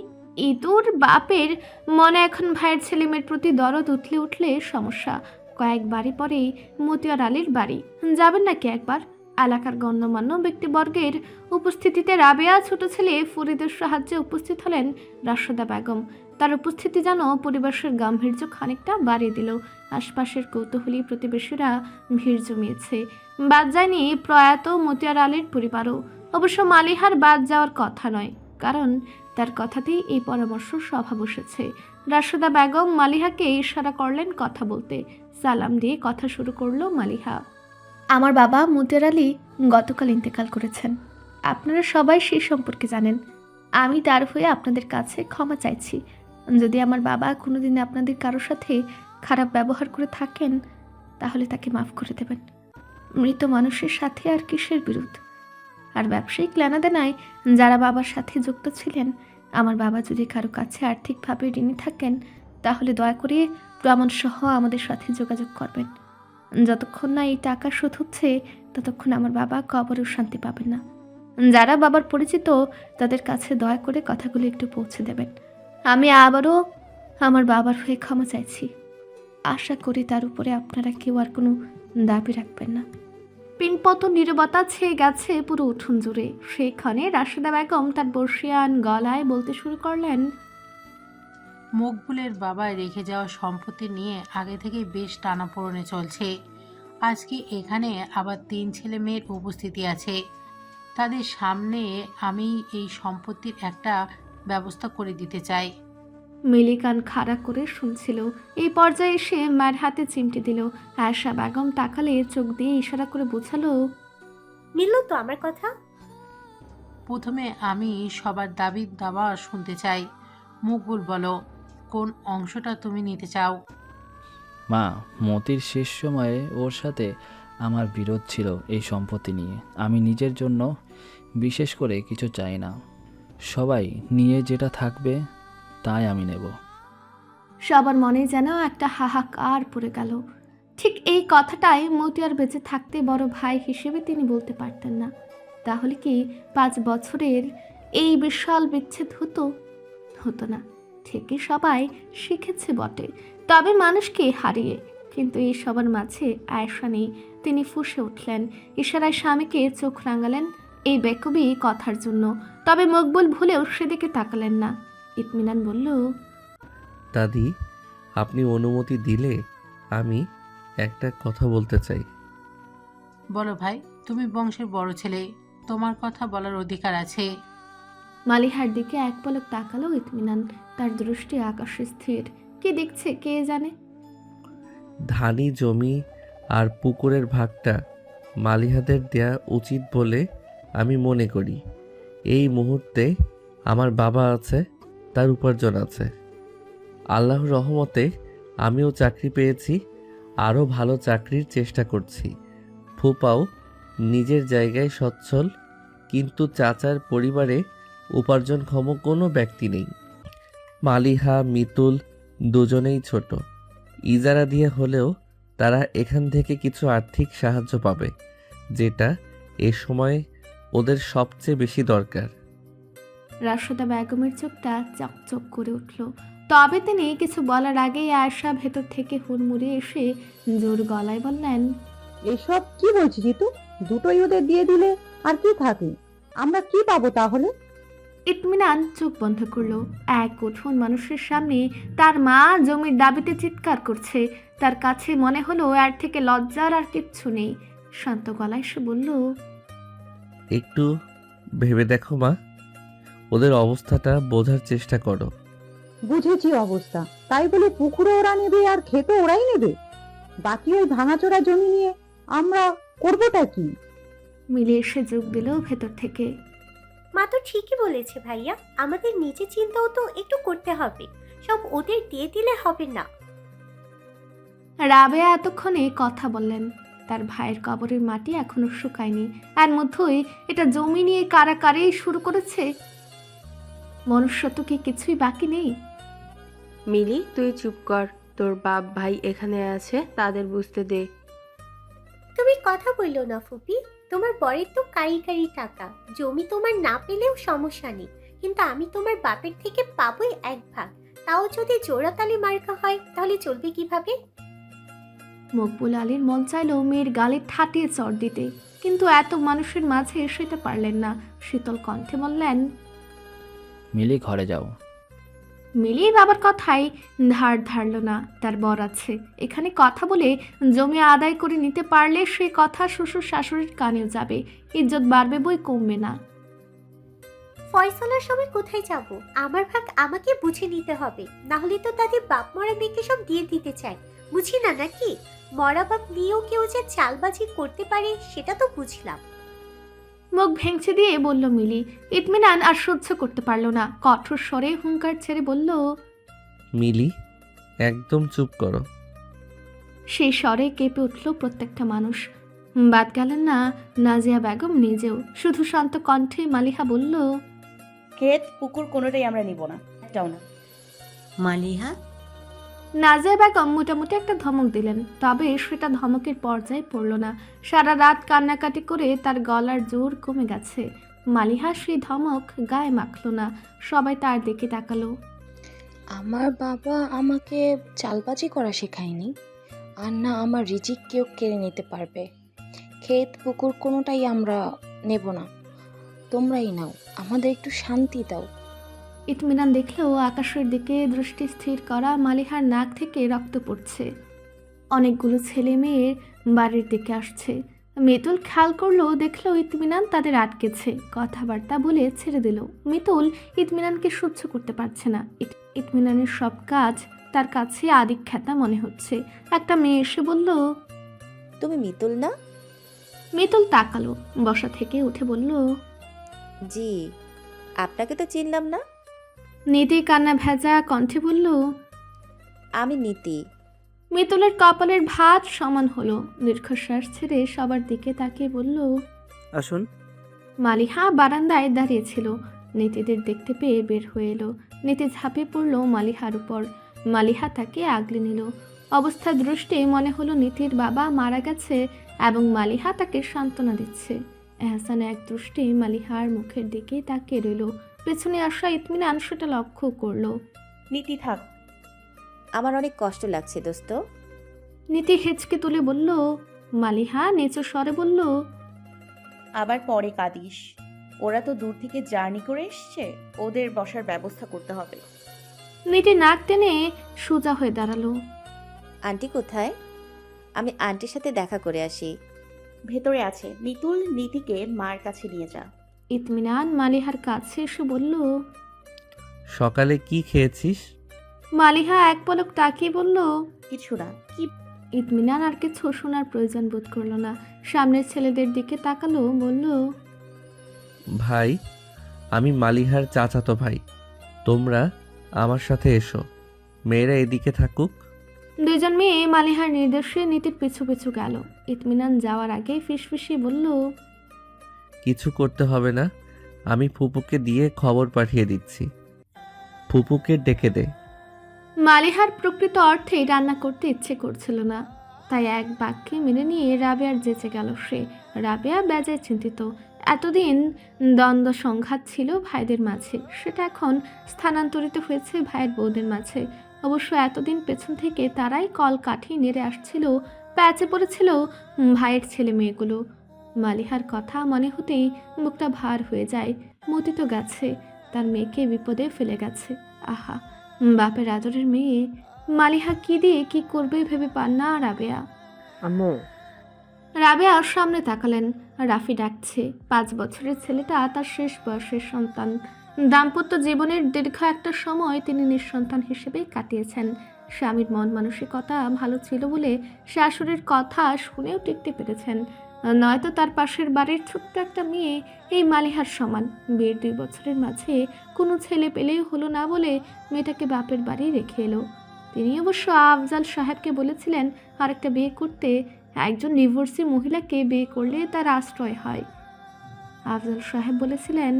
ইতুর বাপের মনে এখন ভাইয়ের ছেলেমেয়ের প্রতি দরদ উঠলে সমস্যা। কয়েক বাড়ি পরেই মতিয়ার আলীর বাড়ি। যাবেন নাকি একবার? এলাকার গণ্যমান্য ব্যক্তিবর্গের উপস্থিতিতে রাবেয়া ছোট ছেলে ফরিদের সাহায্যে উপস্থিত হলেন রাশেদা বেগম। তার উপস্থিতি যেন পরিবেশের গাম্ভীর্য খানিকটা বাড়িয়ে দিল। আশপাশের কৌতূহলী প্রতিবেশীরা ভিড় জমিয়েছে। বাদ যায়নি প্রয়াত মতিয়ার আলীর পরিবারও। অবশ্য মালিহার বাদ যাওয়ার কথা নয়, কারণ তার কথাতেই এই পরামর্শ সভা বসেছে। রাশেদা বেগম মালিহাকে ইশারা করলেন কথা বলতে। সালাম দিয়ে কথা শুরু করলো মালিহা। আমার বাবা মতিয়ার আলী গতকাল ইন্তেকাল করেছেন। আপনারা সবাই সেই সম্পর্কে জানেন। আমি তার হয়ে আপনাদের কাছে ক্ষমা চাইছি। যদি আমার বাবা কোনোদিন আপনাদের কারোর সাথে খারাপ ব্যবহার করে থাকেন, তাহলে তাকে মাফ করে দেবেন। মৃত মানুষের সাথে আর কিসের বিরোধ? আর ব্যবসায়িক লেনাদেনায় যারা বাবার সাথে যুক্ত ছিলেন, আমার বাবা যদি কারো কাছে আর্থিকভাবে ঋণী থাকেন, তাহলে দয়া করে প্রমাণসহ আমাদের সাথে যোগাযোগ করবেন। যতক্ষণ না এই টাকা শোধ হচ্ছে, ততক্ষণ আমার বাবা কবরেও শান্তি পাবেন না। যারা বাবার পরিচিত, তাদের কাছে দয়া করে কথাগুলো একটু পৌঁছে দেবেন। আমি আবারও আমার বাবার হয়ে ক্ষমা চাইছি। আশা করি তার উপরে আপনারা কেউ আর কোনো দাবি রাখবেন না। পিনপত নীরবতা ছেয়ে গেছে পুরো উঠোন জুড়ে। সেখানে রাশেদা বেগম তার বর্ষিয়ান গলায় বলতে শুরু করলেন, মকবুলের বাবায় রেখে যাওয়া সম্পত্তি নিয়ে আগে থেকেই বেশ টানাপোড়েনে চলছে। আজকে এখানে আবার 3 ছেলে মেয়ের উপস্থিতি আছে। তাদের সামনে আমি এই সম্পত্তির একটা ব্যবস্থা করে দিতে চাই। মিলি কান খাড়া করে শুনছিল। এই পর্যায়ে এসে মায়ের হাতে চিমটি দিল। আয়েশা বেগম তাকালে চোখ দিয়ে ইশারা করে বোঝালো, মিলল তো আমার কথা? প্রথমে আমি সবার দাবি দাওয়া শুনতে চাই। মকবুল, বলো কোন অংশটা তুমি নিতে চাও? মা, মতির শেষ সময়ে ওর সাথে আমার বিরোধ ছিল এই সম্পত্তি নিয়ে। আমি নিজের জন্য বিশেষ করে কিছু চাই না। সবাই নিয়ে যেটা থাকবে তাই আমি নেব। সবার মনে যেন একটা হাহাকার পড়ে গেল। ঠিক এই কথাটাই মতিয়ার বেঁচে থাকতে বড় ভাই হিসেবে তিনি বলতে পারতেন না। তাহলে কি 5 বছরের এই বিশাল বিচ্ছেদ হতো না? ঠিকই সবাই শিখেছে বটে, তবে মানুষকে হারিয়ে। কিন্তু এই সবার মাঝে আয়েশা নেই। তিনি ফুঁসে উঠলেন, ইশারায় স্বামীকে চোখ রাঙালেন এই বেকুবি কথার জন্য। তবে মকবুল ভুলেও সেদিকে তাকালেন না। ইতমিনান বলল, দাদি, আপনি অনুমতি দিলে আমি একটা কথা বলতে চাই। বলো ভাই, তুমি বংশের বড় ছেলে, তোমার কথা বলার অধিকার আছে। মালিহার দিকে এক পলক তাকালো ইতমিনান। তার দৃষ্টি আকাশে স্থির। কি দেখছে কে জানে। ধানি জমি আর পুকুরের ভাগটা মালিহাদের দেয়া উচিত বলে আমি মনে করি। এই মুহূর্তে আমার বাবা আছে, তার উপার্জন আছে। আল্লাহর রহমতে আমিও চাকরি পেয়েছি, আরও ভালো চাকরির চেষ্টা করছি। ফুপাও নিজের জায়গায় সচ্ছল, কিন্তু চাচার পরিবারে উপার্জনক্ষম কোনো ব্যক্তি নেই। মালিহা, মিতুল দুজনেই ছোট। ইজারা দিয়ে হলেও তারা এখান থেকে কিছু আর্থিক সাহায্য পাবে, যেটা এ সময় ওদের সবচেয়ে বেশি দরকার। রাশেদা বেগমের চোখটা চকচক করে উঠল। তবে তিনি কিছু বলার আগেই আয়েশা ভেতর থেকে হুড়মুড়ে এসে জোর গলায় বললেন, এসব কি বলছিস জিতু? দুটোই ওদের দিয়ে দিলে আর কি থাকে? আমরা কি পাবো তাহলে? ইতমিনান চোখ বন্ধ করলো। এক কঠোর মানুষের সামনে তার মা জমির দাবিতে চিৎকার করছে। তার কাছে মনে হলো এর থেকে লজ্জার আর কিচ্ছু নেই। শান্ত গলায় সে বলল, একটু ভেবে দেখো মা, ওদের অবস্থাটা বোঝার চেষ্টা করো। বুঝেছি অবস্থা, তাই বলে পুকুরে ওরা নেবে আর খেতে ওরাই নেবে? বাকি ওই ভাঙাচোরা জমি নিয়ে আমরা করবোটা কি? মিলে এসে যোগ দিল ভেতর থেকে। মা তো ঠিকই বলেছে ভাইয়া, আমাদের নিজে চিন্তাও তো একটু করতে হবে। সব ওদের দিয়ে দিলে হবে না। রাবেয়া এতক্ষণে কথা বললেন। তার ভাইয়ের কবরের মাটি এখনো শুকায়নি, আর মধ্যেই এটা জমি নিয়ে কারাকারি শুরু করেছে। মনুষ্যত্ব কি কিছুই বাকি নেই? মিলি, তুই চুপ কর। তোর বাপ ভাই এখানে আছে, তাদের বুঝতে দে। তুমি কথা বললো না ফুপি, তোমার বরের তো কারি কারি টাকা, জমি তোমার না পেলেও সমস্যা নেই, কিন্তু আমি তোমার বাপের থেকে পাবোই 1 ভাগ। তাও যদি জোড়াতালি মার্কা হয় তাহলে চলবে কিভাবে? মকবুল আলীর মন চাইল মেয়ের গালে ঠাটিয়ে চড় দিতে, কিন্তু এত মানুষের মাঝে সেটা পারলেন না। শীতল কণ্ঠে বললেন, মিলি ঘরে যাও। মিলি বাবার কথাই ধার ধারল না। তার বর আছে, এখানে কথা বলে জমি আদায় করে নিতে পারলে সে কথা শ্বশুর শাশুড়ির কানেও যাবে, ইজ্জত বাড়বে বই কমবে না। ফয়সালার সময় কোথায় যাব? আমার ভাগ আমাকে বুঝে নিতে হবে, না হলে তো তাদের বাপ মরা মেয়েকে সব দিয়ে দিতে চায়। বুঝি না নাকি? মরা বাপ নিয়েও কেউ যে চালবাজি করতে পারে সেটা তো বুঝলাম। মুখ ভেঙচে দিয়ে বলল মিলি। ইতমিনান আর সহ্য করতে পারল না, কঠোর স্বরে হুঙ্কার ছেড়ে বলল, মিলি, একদম চুপ করো। সেই স্বরে কেঁপে উঠল প্রত্যেকটা মানুষ। বাদ গেলেন না নাজিয়া বেগম নিজেও। শুধু শান্ত কণ্ঠে মালিহা বলল, ক্ষেত পুকুর কোনোটাই আমরা নিব না, একটাও না। মালিহা, নাজিয়া বেগম মোটামুটি একটা ধমক দিলেন, তবে সেটা ধমকের পর্যায়ে পড়ল না। সারা রাত কান্নাকাটি করে তার গলার জোর কমে গেছে। মালিহা সেই ধমক গায়ে মাখল না। সবাই তার দিকে তাকালো। আমার বাবা আমাকে চালবাজি করা শেখায়নি, আর না আমার রিজিক কেউ কেড়ে নিতে পারবে। ক্ষেত পুকুর কোনোটাই আমরা নেব না, তোমরাই নাও, আমাদের একটু শান্তি দাও। ইতমিনান দেখলেও আকাশের দিকে দৃষ্টি স্থির করা মালিহার নাক থেকে রক্ত পড়ছে। অনেকগুলো ছেলে মেয়ের বাড়ির দিকে আসছে। মিতুল খেয়াল করলো, দেখলো ইতমিনান তাদের আটকেছে। কথাবার্তা বলে ছেড়ে দিল। মিতুল ইতমিনানকে সহ্য করতে পারছে না। ইতমিনানের সব কাজ তার কাছে আদিখ্যাতা মনে হচ্ছে। একটা মেয়ে এসে বলল, তুমি মিতুল না? মিতুল তাকালো, বসা থেকে উঠে বলল, জি, আপনাকে তো চিনলাম না। নীতি কান্না ভেজা কণ্ঠে বলল, আমি নীতি। মিতুলের কপালের ভাত সমান হলো। দীর্ঘশ্বাস ছেড়ে সবার দিকে তাকিয়ে বলল, আসুন। মালিহা বারান্দায় দাঁড়িয়েছিল। নীতিদের দেখতে পেয়ে বের হয়ে এলো। নীতি ঝাঁপিয়ে পড়ল মালিহার উপর। মালিহা তাকে আগলে নিল। অবস্থা দৃষ্টে মনে হলো নীতির বাবা মারা গেছে এবং মালিহা তাকে সান্ত্বনা দিচ্ছে। এহসান এক দৃষ্টি মালিহার মুখের দিকে তাকিয়ে রইল। পেছনে আসা ইতমিনান সেটা লক্ষ্য করলো। নীতি থাক। আমার অনেক কষ্ট লাগছে দোস্ত। নীতি হেঁচকে তুলে বলল। মালিহা নিচু স্বরে বলল, আবার পরে কাঁদিস। ওরা তো দূর থেকে জার্নি করে এসছে, ওদের বসার ব্যবস্থা করতে হবে। নীতি নাক টেনে সোজা হয়ে দাঁড়ালো। আন্টি কোথায়? আমি আন্টির সাথে দেখা করে আসি। ভেতরে আছে, নিতুল নীতিকে মার কাছে নিয়ে যা। ইতমিনান মালিহার কাছে এসে বলল। সকালে কি খেয়েছিস? মালিহা এক পলক তাকিয়ে বলল, কিছু না। কি? ইতমিনান আর কিছু শোনার প্রয়োজন বোধ করলো না। সামনের ছেলেদের দিকে তাকালো, বলল, ভাই, আমি মালিহার চাচাতো ভাই। তোমরা আমার সাথে এসো, মেয়েরা এদিকে থাকুক। দুইজন মেয়ে মালিহার নির্দেশে নীতির পিছু পিছু গেল। ইতমিনান যাওয়ার আগে ফিসফিসিয়ে বলল, কিছু করতে হবে না, আমি ফুপুকে দিয়ে খবর পাঠিয়ে দিচ্ছি। ফুপুকে ডেকে দে। মালিহার প্রকৃত অর্থেই রান্না করতে ইচ্ছে করছিল না, তাই এক বাক্যে মেনে নিয়ে রাবেয়ার জেচে গেল সে। রাবেয়া বেজায় চিন্তিত। এতদিন দ্বন্দ্ব সংঘাত ছিল ভাইদের মাঝে, সেটা এখন স্থানান্তরিত হয়েছে ভাইয়ের বউদের মাঝে। অবশ্য এতদিন পেছন থেকে তারাই কল কাঠি নেড়ে আসছিল, প্যাচে পড়েছিল ভাইয়ের ছেলে মেয়েগুলো। মালিহার কথা মনে হতেই মুখটা ভার হয়ে যায়। মতি তো গেছে, তার মেয়েকে বিপদে ফেলে গেছে। আহা, বাপের আদরের মেয়ে। মালিহা কি দিয়ে কি করবে ভেবে পান না রাবেয়া। আম্মু। রাবেয়া সামনে তাকালেন। রাফি ডাকছে। 5 বছরের ছেলেটা তার শেষ বয়সের সন্তান। দাম্পত্য জীবনের দীর্ঘ একটা সময় তিনি নিঃসন্তান হিসেবেই কাটিয়েছেন। স্বামীর মন মানসিকতা ভালো ছিল বলে শাশুড়ির কথা শুনেও টিকতে পেরেছেন, নয়তো তার পাশের বাড়ির ছোট্ট একটা মেয়ে এই মালিহার সমান। বিয়ের 2 বছরের মাঝে কোনো ছেলে পেলেই হলো না বলে মেয়েটাকে বাপের বাড়ি রেখে এলো। তিনি অবশ্য আফজাল সাহেবকে বলেছিলেন আরেকটা বিয়ে করতে। একজন ডিভোর্সি মহিলাকে বিয়ে করলে তার আশ্রয় হয়। আফজাল সাহেব বলেছিলেন,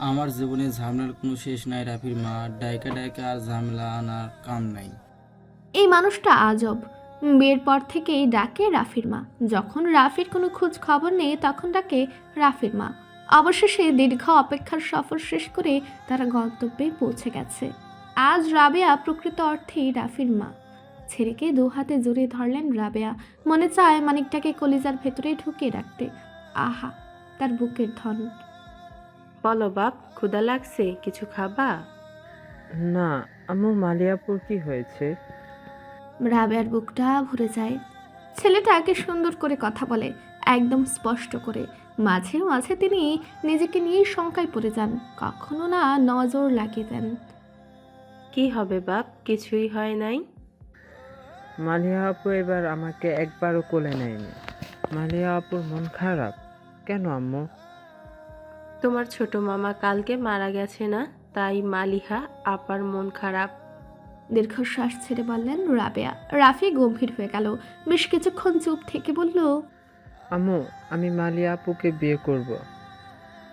আমার জীবনে ঝামেলার কোনো শেষ নাই রাফির মা, ডাইকা ডাইকা আর ঝামেলা আনার কাম নাই। এই মানুষটা আজব। বিয়ের পর থেকেই ডাকে রাফির মা, যখন রাফির কোনো খোঁজ খবর নেই তখন ডাকে রাফির মা। অবশেষে দীর্ঘ অপেক্ষার সফর শেষ করে তারা গন্তব্যে পৌঁছে গেছে। আজ রাবেয়া প্রকৃত অর্থেই রাফির মা। ছেলেকে 2 হাতে জড়িয়ে ধরলেন রাবেয়া। মনে চায় মানিকটাকে কলিজার ভেতরে ঢুকিয়ে রাখতে। আহা, তার বুকের ধন। বলো বাপ, ক্ষুধা লাগছে, কিছু খাবা? না আম্মু, মালিয়াপুর কি হয়েছে? রাবেয়ার বুকটা ভরে যায়। ছেলেটাকে সুন্দর করে কথা বলে, একদম স্পষ্ট করে। মাঝে মাঝে তিনি নিজেকে নিয়েই শঙ্কায় পড়ে যান, কখনো না নজর লাগিয়ে দেন। কি হবে বাপ, কিছুই হয় নাই? মালিয়া আপু এবার আমাকে একবারও কোলে নেয়নি। মালিয়া আপুর মন খারাপ কেন আম্মু? তোমার ছোট মামা কালকে মারা গেছে না, তাই মালিহা আপার মন খারাপ। দীর্ঘশ্বাস ছেড়ে বললেন রাবেয়া। রাফি গম্ভীর হয়ে গেল। বেশ কিছুক্ষণ চুপ থেকে বলল, আম্মু, আমি মালিয়া আপুকে বিয়ে করব।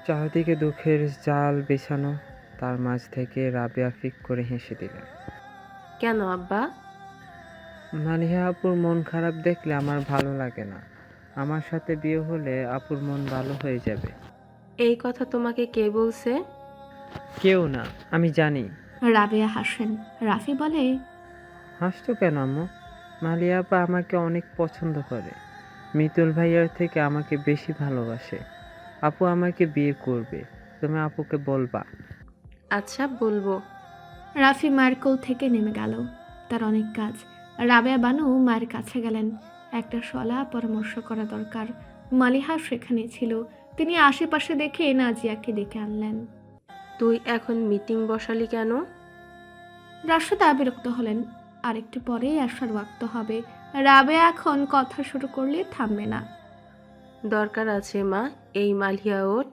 চারদিকে দুঃখের জাল বিছানো, তার মাঝ থেকে রাবেয়া ফিক করে হেসে দিলেন। কেন আব্বা? মালিহা আপুর মন খারাপ দেখলে আমার ভালো লাগে না। আমার সাথে বিয়ে হলে আপুর মন ভালো হয়ে যাবে। এই কথা তোমাকে কে বলছে? কেউ না, আমি জানি। রাবেয়া হাসেন। রাফি বলে, হাসতো কেন আম্মু? মালিয়া আপা আমাকে অনেক পছন্দ করে। মিতুল ভাইয়ার থেকে আমাকে বেশি ভালোবাসে। আপু আমাকে বিয়ে করবে, তুমি আপুকে বলবা। আচ্ছা, বলবো। রাফি মায়ের কোল থেকে নেমে গেল। তার অনেক কাজ। রাবেয়া বানু মায়ের কাছে গেলেন। একটা সলা পরামর্শ করা দরকার। মালিহা সেখানে ছিল। তিনি আশেপাশে দেখে নাজিয়াকে ডেকে আনলেন। তুই এখন মিটিং বসালি কেন? রাশেদা বিরক্ত হলেন। আরেকটু পরে আসার ওয়াক্ত হবে। রাবেয়া এখন কথা শুরু করলে থামবে না। দরকার আছে মা, এই মালিহা ওঠ।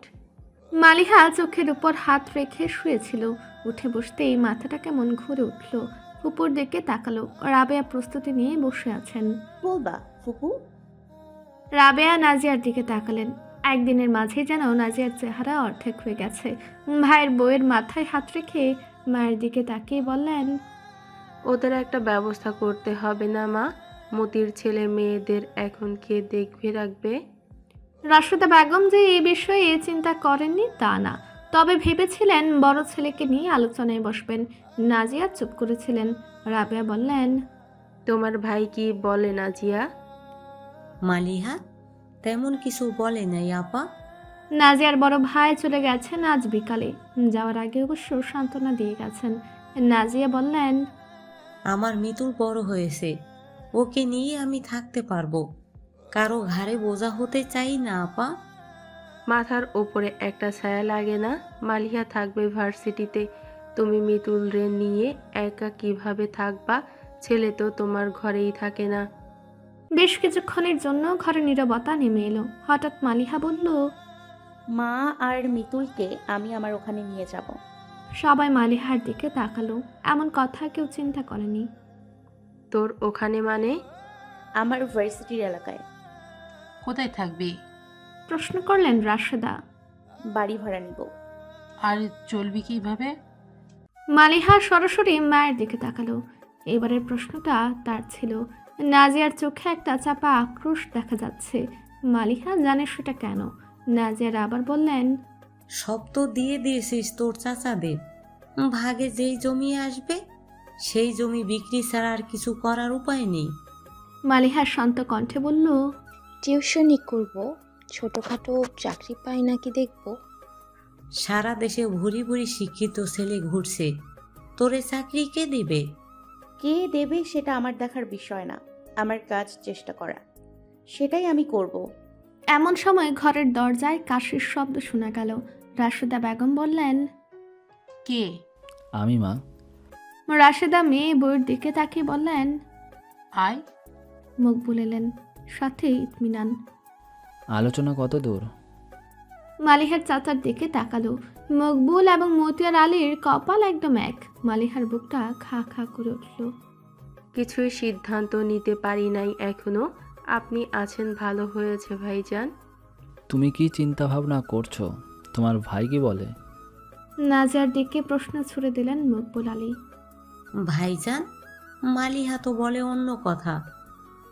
মালিহা চোখের উপর হাত রেখে শুয়েছিল। উঠে বসতেই মাথাটা কেমন ঘুরে উঠল। উপর দিকে তাকালো। রাবেয়া প্রস্তুতি নিয়ে বসে আছেন। বলবা ফুপু? রাবেয়া নাজিয়ার দিকে তাকালেন। একদিনের মাঝে যেন নাজিয়ার চেহারা অর্ধেক হয়ে গেছে। ভাইয়ের বউয়ের মাথায় হাত রেখে মায়ের দিকে তাকিয়ে বললেন, ওদের একটা ব্যবস্থা করতে হবে না মা? মতির ছেলে মেয়েদের এখন কে দেখবে রাখবে? রাশেদা বেগম যে এই বিষয়ে চিন্তা করেননি তা না, তবে ভেবেছিলেন বড় ছেলেকে নিয়ে আলোচনায় বসবেন। নাজিয়া চুপ করেছিলেন। রাবেয়া বললেন, তোমার ভাই কি বলে না জিয়া? মালিহা তেমন কিছু বলে নাই আপা। নাজিয়ার বড় ভাই চলে গেছেন আজ বিকালে, যাওয়ার আগে অবশ্য সান্ত্বনা দিয়ে গেছেন। নাজিয়া বললেন, আমার মিতুল বড় হয়েছে, ওকে নিয়ে আমি থাকতে পারবো, কারো ঘাড়ে বোঝা হতে চাই না আপা। মাথার ওপরে একটা ছায়া লাগে না? মালিহা থাকবে ভার্সিটিতে, তুমি মিতুল রে নিয়ে একা কিভাবে থাকবা? ছেলে তো তোমার ঘরেই থাকে না। বেশ কিছুক্ষণের জন্য ঘরে নীরবতা নেমে এলো। হঠাৎ মালিহা বলল, মা আর মিতুলকে আমি আমার ওখানে নিয়ে যাব। সবাই মালিহার দিকে তাকালো। এমন কথা কেউ চিন্তা করেনি। তোর ওখানে মানে? আমার ভার্সিটির এলাকায়। কোথায় থাকবি? প্রশ্ন করলেন রাশেদা। বাড়ি ভাড়া নিব। আর চলবি কিভাবে? মালিহা সরাসরি মায়ের দিকে তাকালো। এবারের প্রশ্নটা তার ছিল। নাজিয়ার চোখে একটা চাপা আক্রোশ দেখা যাচ্ছে। মালিহা জানে সেটা কেন। নাজিয়ার আবার বললেন, সব তো দিয়ে দিয়েছিস তোর চাচাদের, ভাগে যেই জমি আসবে সেই জমি বিক্রি ছাড়া আর কিছু করার উপায় নেই। মালিহা শান্ত কণ্ঠে বলল, টিউশনি করব, ছোটোখাটো চাকরি পাই নাকি দেখব। সারা দেশে ভুরি ভুরি শিক্ষিত ছেলে ঘুরছে, তোরে চাকরি কে দিবে? কে দেবে সেটা আমার দেখার বিষয় না, আমার কাজ চেষ্টা করা, সেটাই আমি করব। এমন সময় ঘরের দরজায় কাশির শব্দ শোনা গেল। রাশেদা বেগম বললেন, কে? আমি মা। রাশেদা মেয়ে বউয়ের দিকে তাকিয়ে বললেন, আয়। মুখ বুলেলেন, সাথে ইতমিনান। আলোচনা কত দূর? মালিহার চাচার দিকে তাকালো। মকবুল এবং মতিয়ার আলীর কপাল একদম এক। মালিহার বুকটা খা খা করে উঠল। কিছুই সিদ্ধান্ত নিতে পারি নাই এখনো। আপনি আছেন ভালো হয়েছে ভাইজান। তুমি কি চিন্তা ভাবনা করছো? তোমার ভাই কি বলে? নাজিয়ার দিকে প্রশ্ন ছুড়ে দিলেন মকবুল আলী। ভাইজান, মালিহা তো বলে অন্য কথা,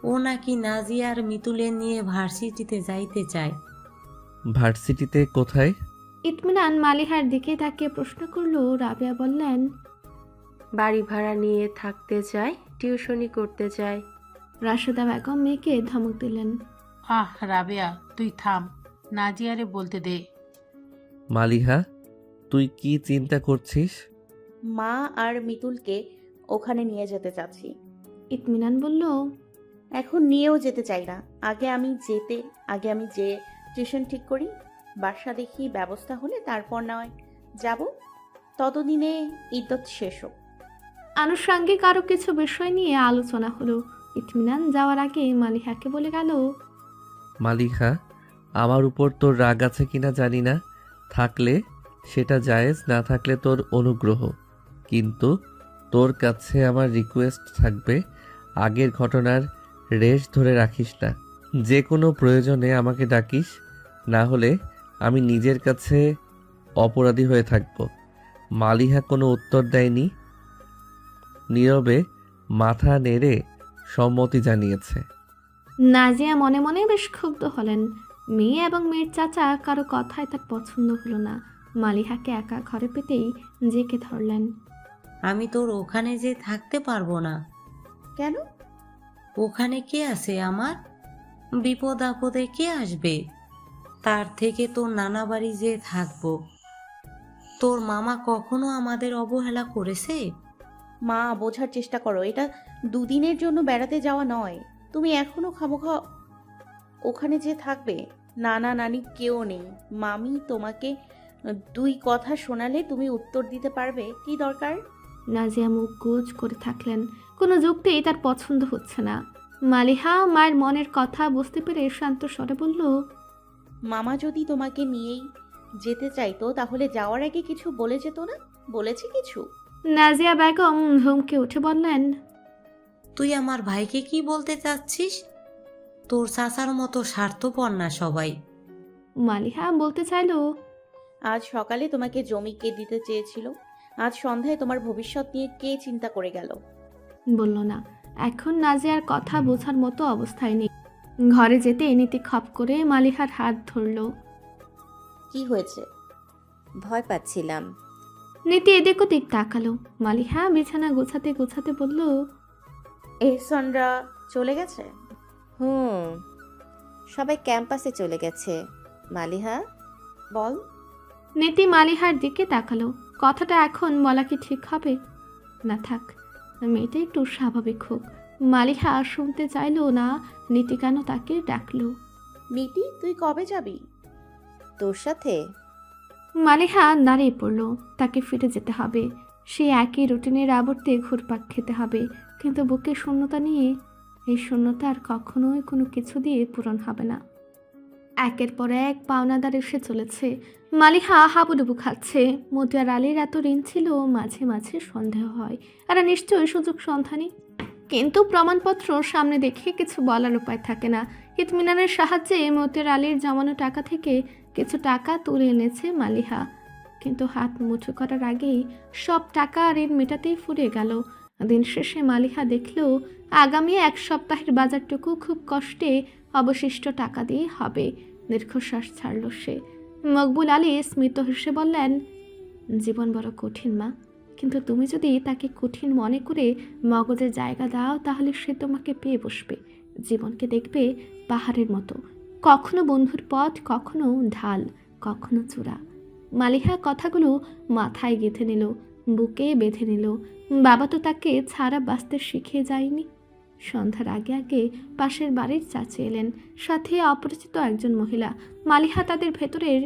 ও নাকি নাজিয়ার মিতুলে নিয়ে ভার্সিটিতে যাইতে চায়। ভার্সিটিতে কোথায়? ইতমিনান মালিহার দিকে তাকিয়ে প্রশ্ন করলো। রাবিয়া বললেন, বাড়ি ভাড়া নিয়ে থাকতে চায়, টিউশনি করতে চায়। রাশেদা বেগম মেয়েকে ধমক দিলেন। আহ রাবেয়া, তুই থাম, নাজিয়ারে বলতে দে। মালিহা, তুই কি চিন্তা করছিস? মা আর মিতুলকে ওখানে নিয়ে যেতে চাচ্ছি। ইতমিনান বলল, এখন নিয়েও যেতে চাই না, আগে আমি যে টিউশন ঠিক করি, বাসা দেখি, ব্যবস্থা হলে তারপর নয় যাব, ততদিনে ইদ্যত শেষ হোক। আনুষঙ্গিক আরো কিছু বিষয় নিয়ে আলোচনা হলো। ইতমিনান যাওয়ার আগে মালিহাকে বলে গেল, মালিহা, আমার উপর তোর রাগ আছে কিনা জানি না, থাকলে সেটা জায়েজ, না থাকলে তোর অনুগ্রহ, কিন্তু তোর কাছে আমার রিকোয়েস্ট থাকবে, আগের ঘটনার রেশ ধরে রাখিস না। যে কোনো প্রয়োজনে আমাকে ডাকিস, না হলে আমি নিজের কাছে অপরাধী হয়ে থাকব। মালিহা কোনো উত্তর দেয়নি, নীরবে মাথা নেড়ে সম্মতি জানিয়েছে। নাজিয়া মনে মনে বেশ ক্ষুব্ধ হলেন। মেয়ে এবং মেয়ের চাচা কারো কথায় তার পছন্দ হলো না। মালিহাকে একা ঘরে পেতেই জেকে ধরলেন। আমি তোর ওখানে যে থাকতে পারবো না। কেন? ওখানে কে আছে আমার? বিপদ আপদে কে আসবে? তার থেকে তোর নানা বাড়ি যে থাকবো। তোর মামা কখনো আমাদের অবহেলা করেছে? মা, বোঝার চেষ্টা করো, এটা দুদিনের জন্য বেড়াতে যাওয়া নয়। তুমি এখনো খামোখা ওখানে যে থাকবে। নানা নানি কেউ নেই। মামি তোমাকে দুই কথা শোনালে তুমি উত্তর দিতে পারবে? কি দরকার? নাজিয়া মুখ গোজ করে থাকলেন। কোনো যুক্তিই তার পছন্দ হচ্ছে না। মালিহা মায়ের মনের কথা বুঝতে পেরে শান্ত স্বরে বলল, মামা যদি তোমাকে নিয়েই যেতে চাইতো তাহলে যাওয়ার আগে কিছু বলে যেত না? বলেছে কিছু? নাজিয়া বেগম ধমকে উঠে বললেন, তুই আমার ভাইকে কি বলতে চাচ্ছিস? তোর চাচার মতো স্বার্থপর না সবাই। মালিহা বলতে চাইল, আজ সকালে তোমাকে জমি কে দিতে চেয়েছিল? আজ সন্ধ্যায় তোমার ভবিষ্যৎ নিয়ে কে চিন্তা করে গেল? বলল না। এখন নাজিয়ার কথা বোঝার মতো অবস্থায় নেই। ঘরে যেতে নীতি খপ করে মালিহার হাত ধরল। কি হয়েছে? ভয় পাচ্ছিলাম। নীতি এদিক ওদিক তাকালো। মালিহা বিছানা গোছাতে গোছাতে বলল, এহসানরা চলে গেছে? হুম, সবাই ক্যাম্পাসে চলে গেছে। মালিহা, বল। নীতি মালিহার দিকে তাকালো। কথাটা এখন বলা কি ঠিক হবে? না থাক, মেয়েটা একটু স্বাভাবিক হোক। মালিহা শুনতে চাইলো না নীতি কেন তাকে ডাকলো। নীতি, তুই কবে যাবি? তোর সাথে? মালিহা দাঁড়িয়ে পড়লো। তাকে ফিরে যেতে হবে। সে একই রুটিনের আবর্তে ঘুরপাক খেতে হবে, কিন্তু বুকে শূন্যতা নিয়ে। এই শূন্যতা আর কখনোই কোনো কিছু দিয়ে পূরণ হবে না। একের পর এক পাওনাদার এসে চলেছে। মালিহা হাবুডুবু খাচ্ছে। মতিয়ার আলীর এত ঋণ ছিল, মাঝে মাঝে সন্দেহ হয় এরা নিশ্চয়ই সুযোগ সন্ধানী। কিন্তু প্রমাণপত্র সামনে দেখে কিছু বলার উপায় থাকে না। ইতমিনানের সাহায্যে মতিয়ার আলীর জমানো টাকা থেকে কিছু টাকা তুলে এনেছে মালিহা, কিন্তু হাত মুঠো করার আগেই সব টাকা ঋণ মেটাতেই ফুরিয়ে গেল। দিন শেষে মালিহা দেখল আগামী 1 সপ্তাহের বাজারটুকু খুব কষ্টে অবশিষ্ট টাকা দিয়ে হবে। দীর্ঘশ্বাস ছাড়ল সে। মকবুল আলী স্মিত হেসে বললেন, জীবন বড় কঠিন মা, কিন্তু তুমি যদি তাকে কঠিন মনে করে মগজে জায়গা দাও তাহলে সে তোমাকে পেয়ে বসবে। জীবনকে দেখবে পাহাড়ের মতো, কখনো বন্ধুর পথ, কখনো ঢাল, কখনো চূড়া। মালিহা কথাগুলো মাথায় গেঁথে নিল, বুকে বেঁধে নিল। বাবা তো তাকে ছাড়া বাঁচতে শিখিয়ে যায়নি। সন্ধ্যার আগে আগে পাশের বাড়ির চাচি এলেন, সাথে অপরিচিত একজন মহিলা। মালিহা তাদের ভেতরের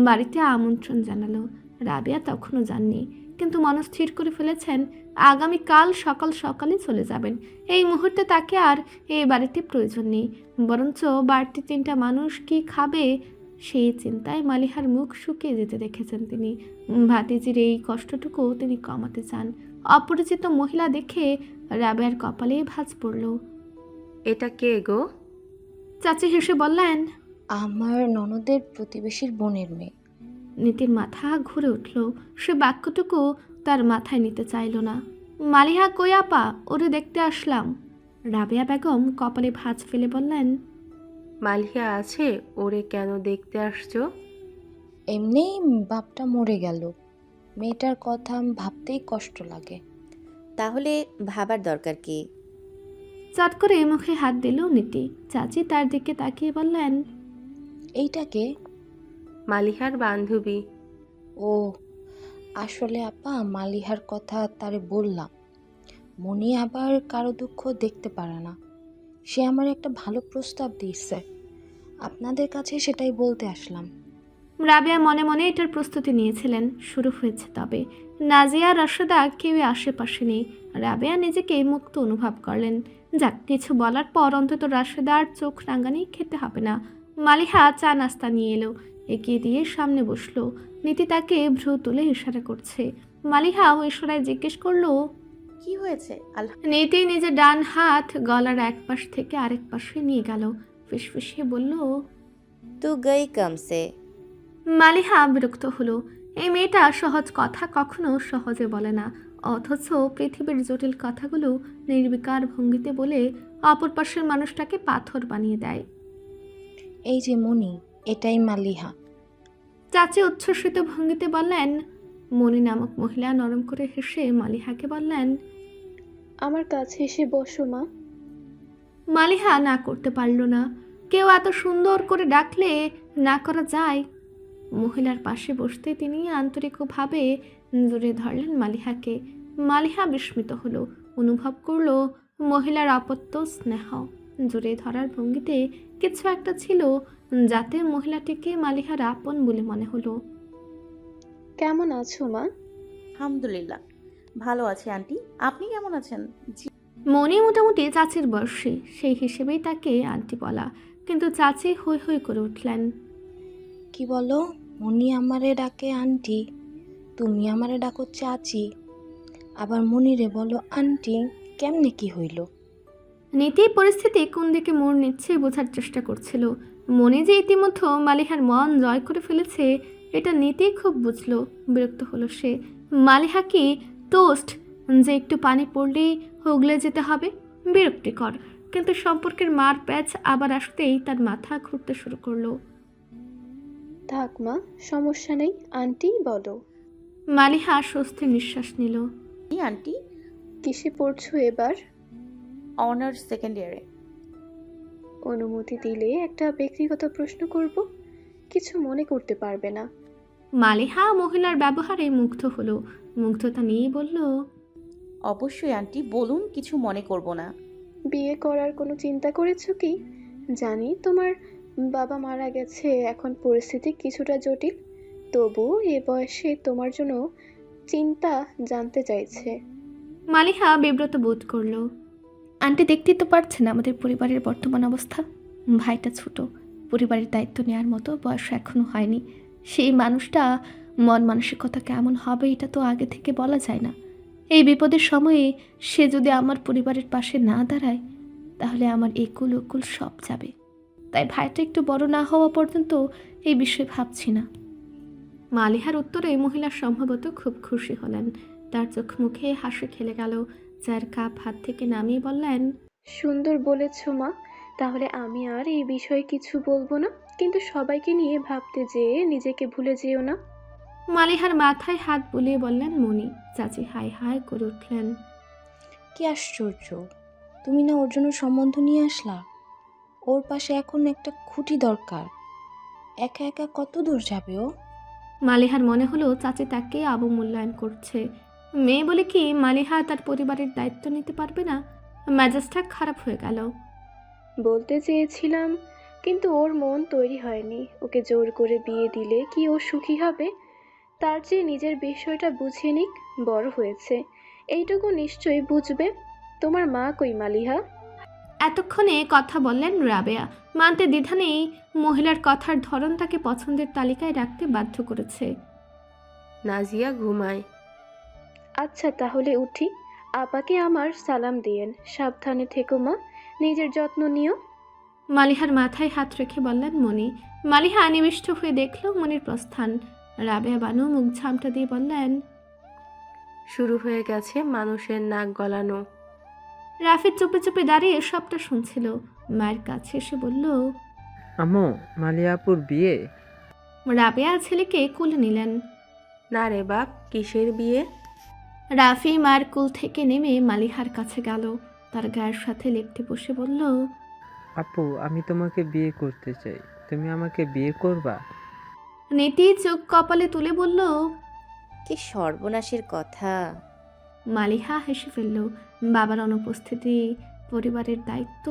বাড়িতে আমন্ত্রণ জানালো। রাবিয়া তখনও যাননি, কিন্তু মনস্থির করে ফেলেছেন আগামীকাল সকাল সকালে চলে যাবেন। এই মুহূর্তে তাকে আর এই বাড়িতে প্রয়োজন নেই, বরঞ্চ বাড়তি 3টা মানুষ কি খাবে সেই চিন্তায় মালিহার মুখ শুকিয়ে যেতে দেখেছেন তিনি। ভাতিজির এই কষ্টটুকু তিনি কমাতে চান। অপরিচিত মহিলা দেখে রাবেয়ার কপালে ভাঁজ পড়ল। এটা কে গো? চাচি হেসে বললেন, আমার ননদের প্রতিবেশীর বোনের মেয়ে। নীতির মাথা ঘুরে উঠল। সে বাক্যটুকু তার মাথায় নিতে চাইল না। মালিহা কই আপা, ওরে দেখতে আসলাম। রাবেয়া বেগম কপালে ভাঁজ ফেলে বললেন, মালিহা আছে, ওরে কেন দেখতে আসছো? এমনিই বাপটা মরে গেল, মেয়েটার কথা ভাবতেই কষ্ট লাগে। তাহলে ভাবার দরকার কি? চট করে মুখে হাত দিল নীতি। চাচি তার দিকে তাকিয়ে বললেন, এইটাকে? মালিহার বান্ধবী। ও, আসলে আপা মালিহার কথা তারে বললাম। মনি আবার কারো দুঃখ দেখতে পারে না। সে আমার একটা ভালো প্রস্তাব দিয়েছে, আপনাদের কাছে সেটাই বলতে আসলাম। রাবেয়া মনে মনে এটার প্রস্তুতি নিয়েছিলেন। শুরু হয়েছে তবে। নাজিয়া, রাশেদা কেউই আশেপাশে নেই। রাবেয়া নিজেকে মুক্ত অনুভব করলেন। যাক, কিছু বলার পর অন্তত রাশেদার চোখ রাঙানি খেতে হবে না। মালিহা চা নাস্তা নিয়ে এলো, এগিয়ে দিয়ে সামনে বসলো। নীতি তাকে ভ্রু তুলে ইশারা করছে। মালিহা ও ইশারায় জিজ্ঞেস করলো, কি হয়েছে? নীতি নিজের ডান হাত গলার এক পাশ থেকে আরেক পাশে নিয়ে গেল। ফিসফিসিয়ে বলল, তু গই কমসে। মালিহা বিরক্ত হলো। এই মেয়েটা সহজ কথা কখনো সহজে বলে না, অথচ পৃথিবীর জটিল কথাগুলো নির্বিকার ভঙ্গিতে বলে অপর পাশের মানুষটাকে পাথর বানিয়ে দেয়। এই যে মনি, এটাই মালিহা। চাচি উচ্ছ্বসিত ভঙ্গিতে বললেন। মনি নামক মহিলা নরম করে হেসে মালিহাকে বললেন, আমার কাছে এসে বসো মা। মালিহা না করতে পারল না। কেউ এত সুন্দর করে ডাকলে না করা যায়? মহিলার পাশে বসতে তিনি আন্তরিকভাবে জড়িয়ে ধরলেন মালিহাকে। মালিহা বিস্মিত হলো, অনুভব করলো মহিলার অপত্য স্নেহ। জড়িয়ে ধরার ভঙ্গিতে কিছু একটা ছিল যাতে মহিলাটিকে মালিহার আপন বলে মনে হলো। কেমন আছো মা? আলহামদুলিল্লাহ ভালো আছি আন্টি, আপনি কেমন আছেন? মনে মোটামুটি চাচির বয়সী, সেই হিসেবেই তাকে আন্টি বলা, কিন্তু চাচি হৈ হৈ করে উঠলেন। কি বলো? মনি আমারে ডাকে আন্টি, তুমি আমারে ডাকো চাচি, আবার মনিরে বলো আন্টি, কেমনে কি হইল? নীতি পরিস্থিতি কোন দিকে মোড় নিচ্ছে বোঝার চেষ্টা করছিল। মনে যে ইতিমধ্যে মালিহার মন জয় করে ফেলেছে এটা নীতি খুব বুঝলো। বিরক্ত হলো সে। মালিহা কি টোস্ট যে একটু পানি পড়লেই হুগলে যেতে হবে? বিরক্তিকর, কিন্তু সম্পর্কের মার প্যাচ আবার আসতেই তার মাথা ঘুরতে শুরু করলো। থাক মা, সমস্যা নেই, আন্টি বলো। মালিহা স্বস্তির নিঃশ্বাস নিল। আন্টি, কিসে পড়ছো এবার? অনার্স সেকেন্ড ইয়ারে। অনুমতি দিলে একটা ব্যক্তিগত প্রশ্ন করব, কিছু মনে করতে পারবে না। মালিহা মহিলার ব্যবহারে মুগ্ধ হলো। মুগ্ধতা নিয়ে বলল, অবশ্যই আন্টি, বলুন, কিছু মনে করব না। বিয়ে করার কোনো চিন্তা করেছো কি? জানি তোমার বাবা মারা গেছে, এখন পরিস্থিতি কিছুটা জটিল, তবু এ বয়সে তোমার জন্য চিন্তা জানতে চাইছে। মালিহা বিব্রত বোধ করলো। আন্টি দেখতেই তো পারছেন আমাদের পরিবারের বর্তমান অবস্থা। ভাইটা ছোট, পরিবারের দায়িত্ব নেওয়ার মতো বয়স এখনো হয়নি। সেই মানুষটা মন মানসিকতা কেমন হবে এটা তো আগে থেকে বলা যায় না। এই বিপদের সময়ে সে যদি আমার পরিবারের পাশে না দাঁড়ায় তাহলে আমার একুল ওকুল সব যাবে। তাই ভাইটা একটু বড় না হওয়া পর্যন্ত এই বিষয়ে ভাবছি না। মালিহার উত্তরে মহিলা সম্ভবত খুব খুশি হলেন। তার চোখ মুখে হাসি খেলে গেল। চায়ের কাপ হাত থেকে নামিয়ে বললেন, সুন্দর বলেছ মা, তাহলে আমি আর এই বিষয়ে কিছু বলবো না, কিন্তু সবাইকে নিয়ে ভাবতে যেয়ে নিজেকে ভুলে যেও না। মালিহার মাথায় হাত বুলিয়ে বললেন মনি। চাচি হাই হাই করে উঠলেন। কি আশ্চর্য, তুমি না ওর জন্য সম্বন্ধ নিয়ে আসলা? ওর পাশে এখন একটা খুঁটি দরকার। একা একা কত দূর যাবে ও? মালিহার মনে হলো চাচি তাকে অবমূল্যায়ন করছে। মেয়ে বলে কি মালিহা তার পরিবারের দায়িত্ব নিতে পারবে না? মেজাজটা খারাপ হয়ে গেল। বলতে চেয়েছিলাম, কিন্তু ওর মন তৈরি হয়নি। ওকে জোর করে বিয়ে দিলে কি ও সুখী হবে? তার চেয়ে নিজের বিষয়টা বুঝে নিক, বড় হয়েছে, এইটুকু নিশ্চয়ই বুঝবে। তোমার মা কই মালিহা? এতক্ষণে কথা বললেন রাবেয়া। মানতে দ্বিধা নেই, মহিলার কথার ধরন তাকে পছন্দের তালিকায় রাখতে বাধ্য করেছে। নাজিয়া ঘুমায়। আচ্ছা তাহলে উঠি, আপাকে আমার সালাম দিয়েন। সাবধানে থেকো মা, নিজের যত্ন নিও। মালিহার মাথায় হাত রেখে বললেন মনি। মালিহা নিবিষ্ট হয়ে দেখল মনির প্রস্থান। রাবেয়া বানু মুখ ঝামটা দিয়ে বললেন, শুরু হয়ে গেছে মানুষের নাক গলানো। রাফি চুপে চুপে দাঁড়িয়ে সবটা শুনছিল। মায়ের কাছে এসে বলল, আম্মু, মালিয়া আপুর বিয়ে? রাবেয়া ছেলেকে কোলে নিলেন। না রে বাপ, কিসের বিয়ে? রাফি মার কোল থেকে নেমে মালিহার কাছে গেল। তার গায়ের সাথে লেপটে বসে বলল, আপু, আমি তোমাকে বিয়ে করতে চাই, তুমি আমাকে বিয়ে করবা? নীতি চোখ কপালে তুলে বলল, কি সর্বনাশের কথা! মালিহা হেসে ফেলল। বাবার অনুপস্থিতি, পরিবারের দায়িত্ব,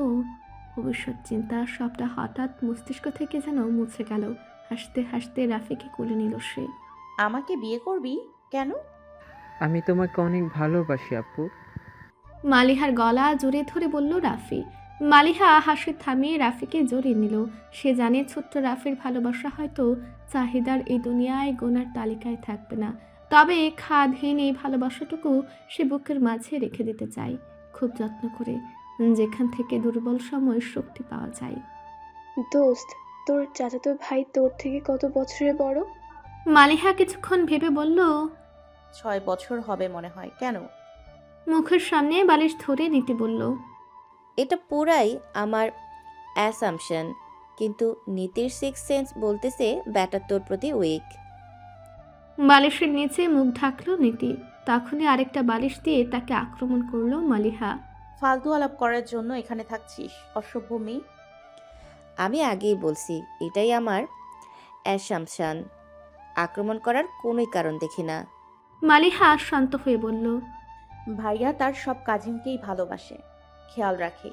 ভবিষ্যৎ চিন্তা সবটা হঠাৎ মস্তিষ্ক থেকে যেন মুছে গেল। হাসতে হাসতে রাফিকে কোলে নিল সে। আমাকে বিয়ে করবি কেন? আমি তোমাকে অনেক ভালোবাসি আপু। মালিহার গলা জড়িয়ে ধরে বলল রাফি। মালিহা হাসি থামিয়ে রাফিকে জড়িয়ে নিল। সে জানে ছোট্ট রাফির ভালোবাসা হয়তো চাহিদার এই দুনিয়ায় গোনার তালিকায় থাকবে না, তবে খাদহীন এই ভালোবাসাটুকু সে বুকের মাঝে রেখে দিতে চায়, খুব যত্ন করে, যেখান থেকে দুর্বল সময় শক্তি পাওয়া যায়। দোস্ত, তোর চাচাতো ভাই তোর থেকে কত বছরে বড়? মালিহা কিছুক্ষণ ভেবে বলল, 6 বছর হবে মনে হয়। কেন? মুখের সামনে বালিশ ধরে নিতে বলল। এটা পুরাই আমার অ্যাসাম্পশন, কিন্তু নীতির সিক্স সেন্স বলতেছে ব্যাটার তোর প্রতি উইক। বালিশের নিচে মুখ ঢাকলো নীতি। তখনই আরেকটা বালিশ দিয়ে তাকে আক্রমণ করলো মালিহা। ফালতু আলাপ করার জন্য এখানে থাকছিস, অসভ্য মেয়ে। আমি আগেই বলছি এটাই আমার অ্যাসাম্পশন, আক্রমণ করার কোনোই কারণ দেখি না। মালিহা শান্ত হয়ে বলল, ভাইয়া তার সব কাজিনকেই ভালোবাসে, খেয়াল রাখে,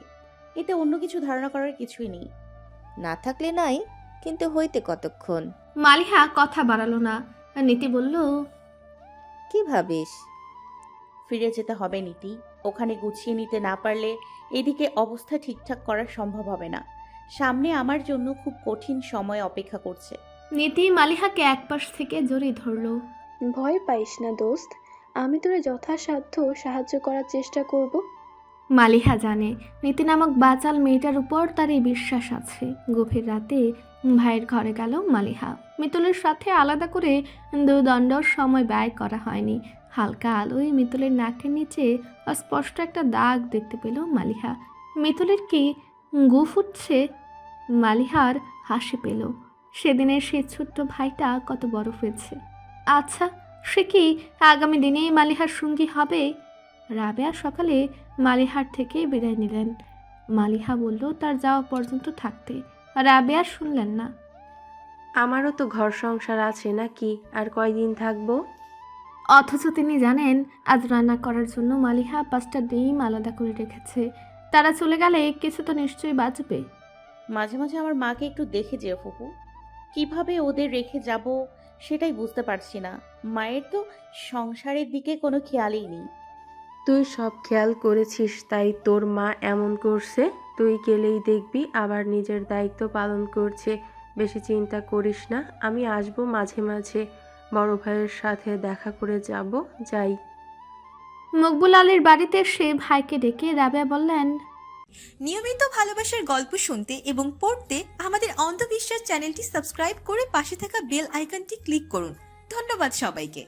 এতে অন্য কিছু ধারণা করার কিছুই নেই। না থাকলে নাই, কিন্তু হইতে কতক্ষণ? মালিহা কথা বাড়ালো না। নীতি বলল, কি ভাবিস? ফিরে যেতে হবে নীতি। ওখানে গুছিয়ে নিতে না পারলে এদিকে অবস্থা ঠিকঠাক করা সম্ভব হবে না। সামনে আমার জন্য খুব কঠিন সময় অপেক্ষা করছে। নীতি মালিহাকে একপাশ থেকে জড়িয়ে ধরল। ভয় পাইস না দোস্ত, আমি তোরে যথাসাধ্য সাহায্য করার চেষ্টা করব। মালিহা জানে নীতি নামক বাচাল মেয়েটার উপর তার এই বিশ্বাস আছে। গভীর রাতে ভাইয়ের ঘরে গেল মালিহা। মিতুলের সাথে আলাদা করে দুদণ্ড সময় ব্যয় করা হয়নি। হালকা আলোয় মিতুলের নাকের নিচে অস্পষ্ট একটা দাগ দেখতে পেল মালিহা। মিতুলের কি গু ফুটছে? মালিহার হাসি পেল। সেদিনের সেই ছোট্ট ভাইটা কত বড় হয়েছে। আচ্ছা, সে কি আগামী দিনেই মালিহার সঙ্গী হবে? রাবেয়া সকালে মালিহার থেকে বিদায় নিলেন। মালিহা বলল তার যাওয়া পর্যন্ত থাকতে। রাবেয়া শুনলেন না। আমারও তো ঘর সংসার আছে নাকি, আর কয়দিন থাকবো? অথচ তিনি জানেন আজ রান্না করার জন্য মালিহা 5টা ডিম আলাদা করে রেখেছে। তারা চলে গেলে কিছু তো নিশ্চয়ই বাঁচবে। মাঝে মাঝে আমার মাকে একটু দেখে যেও ফুপু। কিভাবে ওদের রেখে যাব সেটাই বুঝতে পারছি না। মায়ের তো সংসারের দিকে কোনো খেয়ালই নেই। তুই সব খেয়াল করেছিস তাই তোর মা এমন করছে। তুই গেলেই দেখবি আবার নিজের দায়িত্ব পালন করছে। বেশি চিন্তা করিস না, আমি আসবো মাঝে মাঝে। বড় ভাইয়ের সাথে দেখা করে যাই। মকবুল আলীর বাড়িতে সে ভাইকে ডেকে রাবেয়া বললেন, নিয়মিত ভালোবাসার গল্প শুনতে এবং পড়তে আমাদের অন্ধবিশ্বাস চ্যানেলটি সাবস্ক্রাইব করে পাশে থাকা বেল আইকনটি ক্লিক করুন। ধন্যবাদ সবাইকে।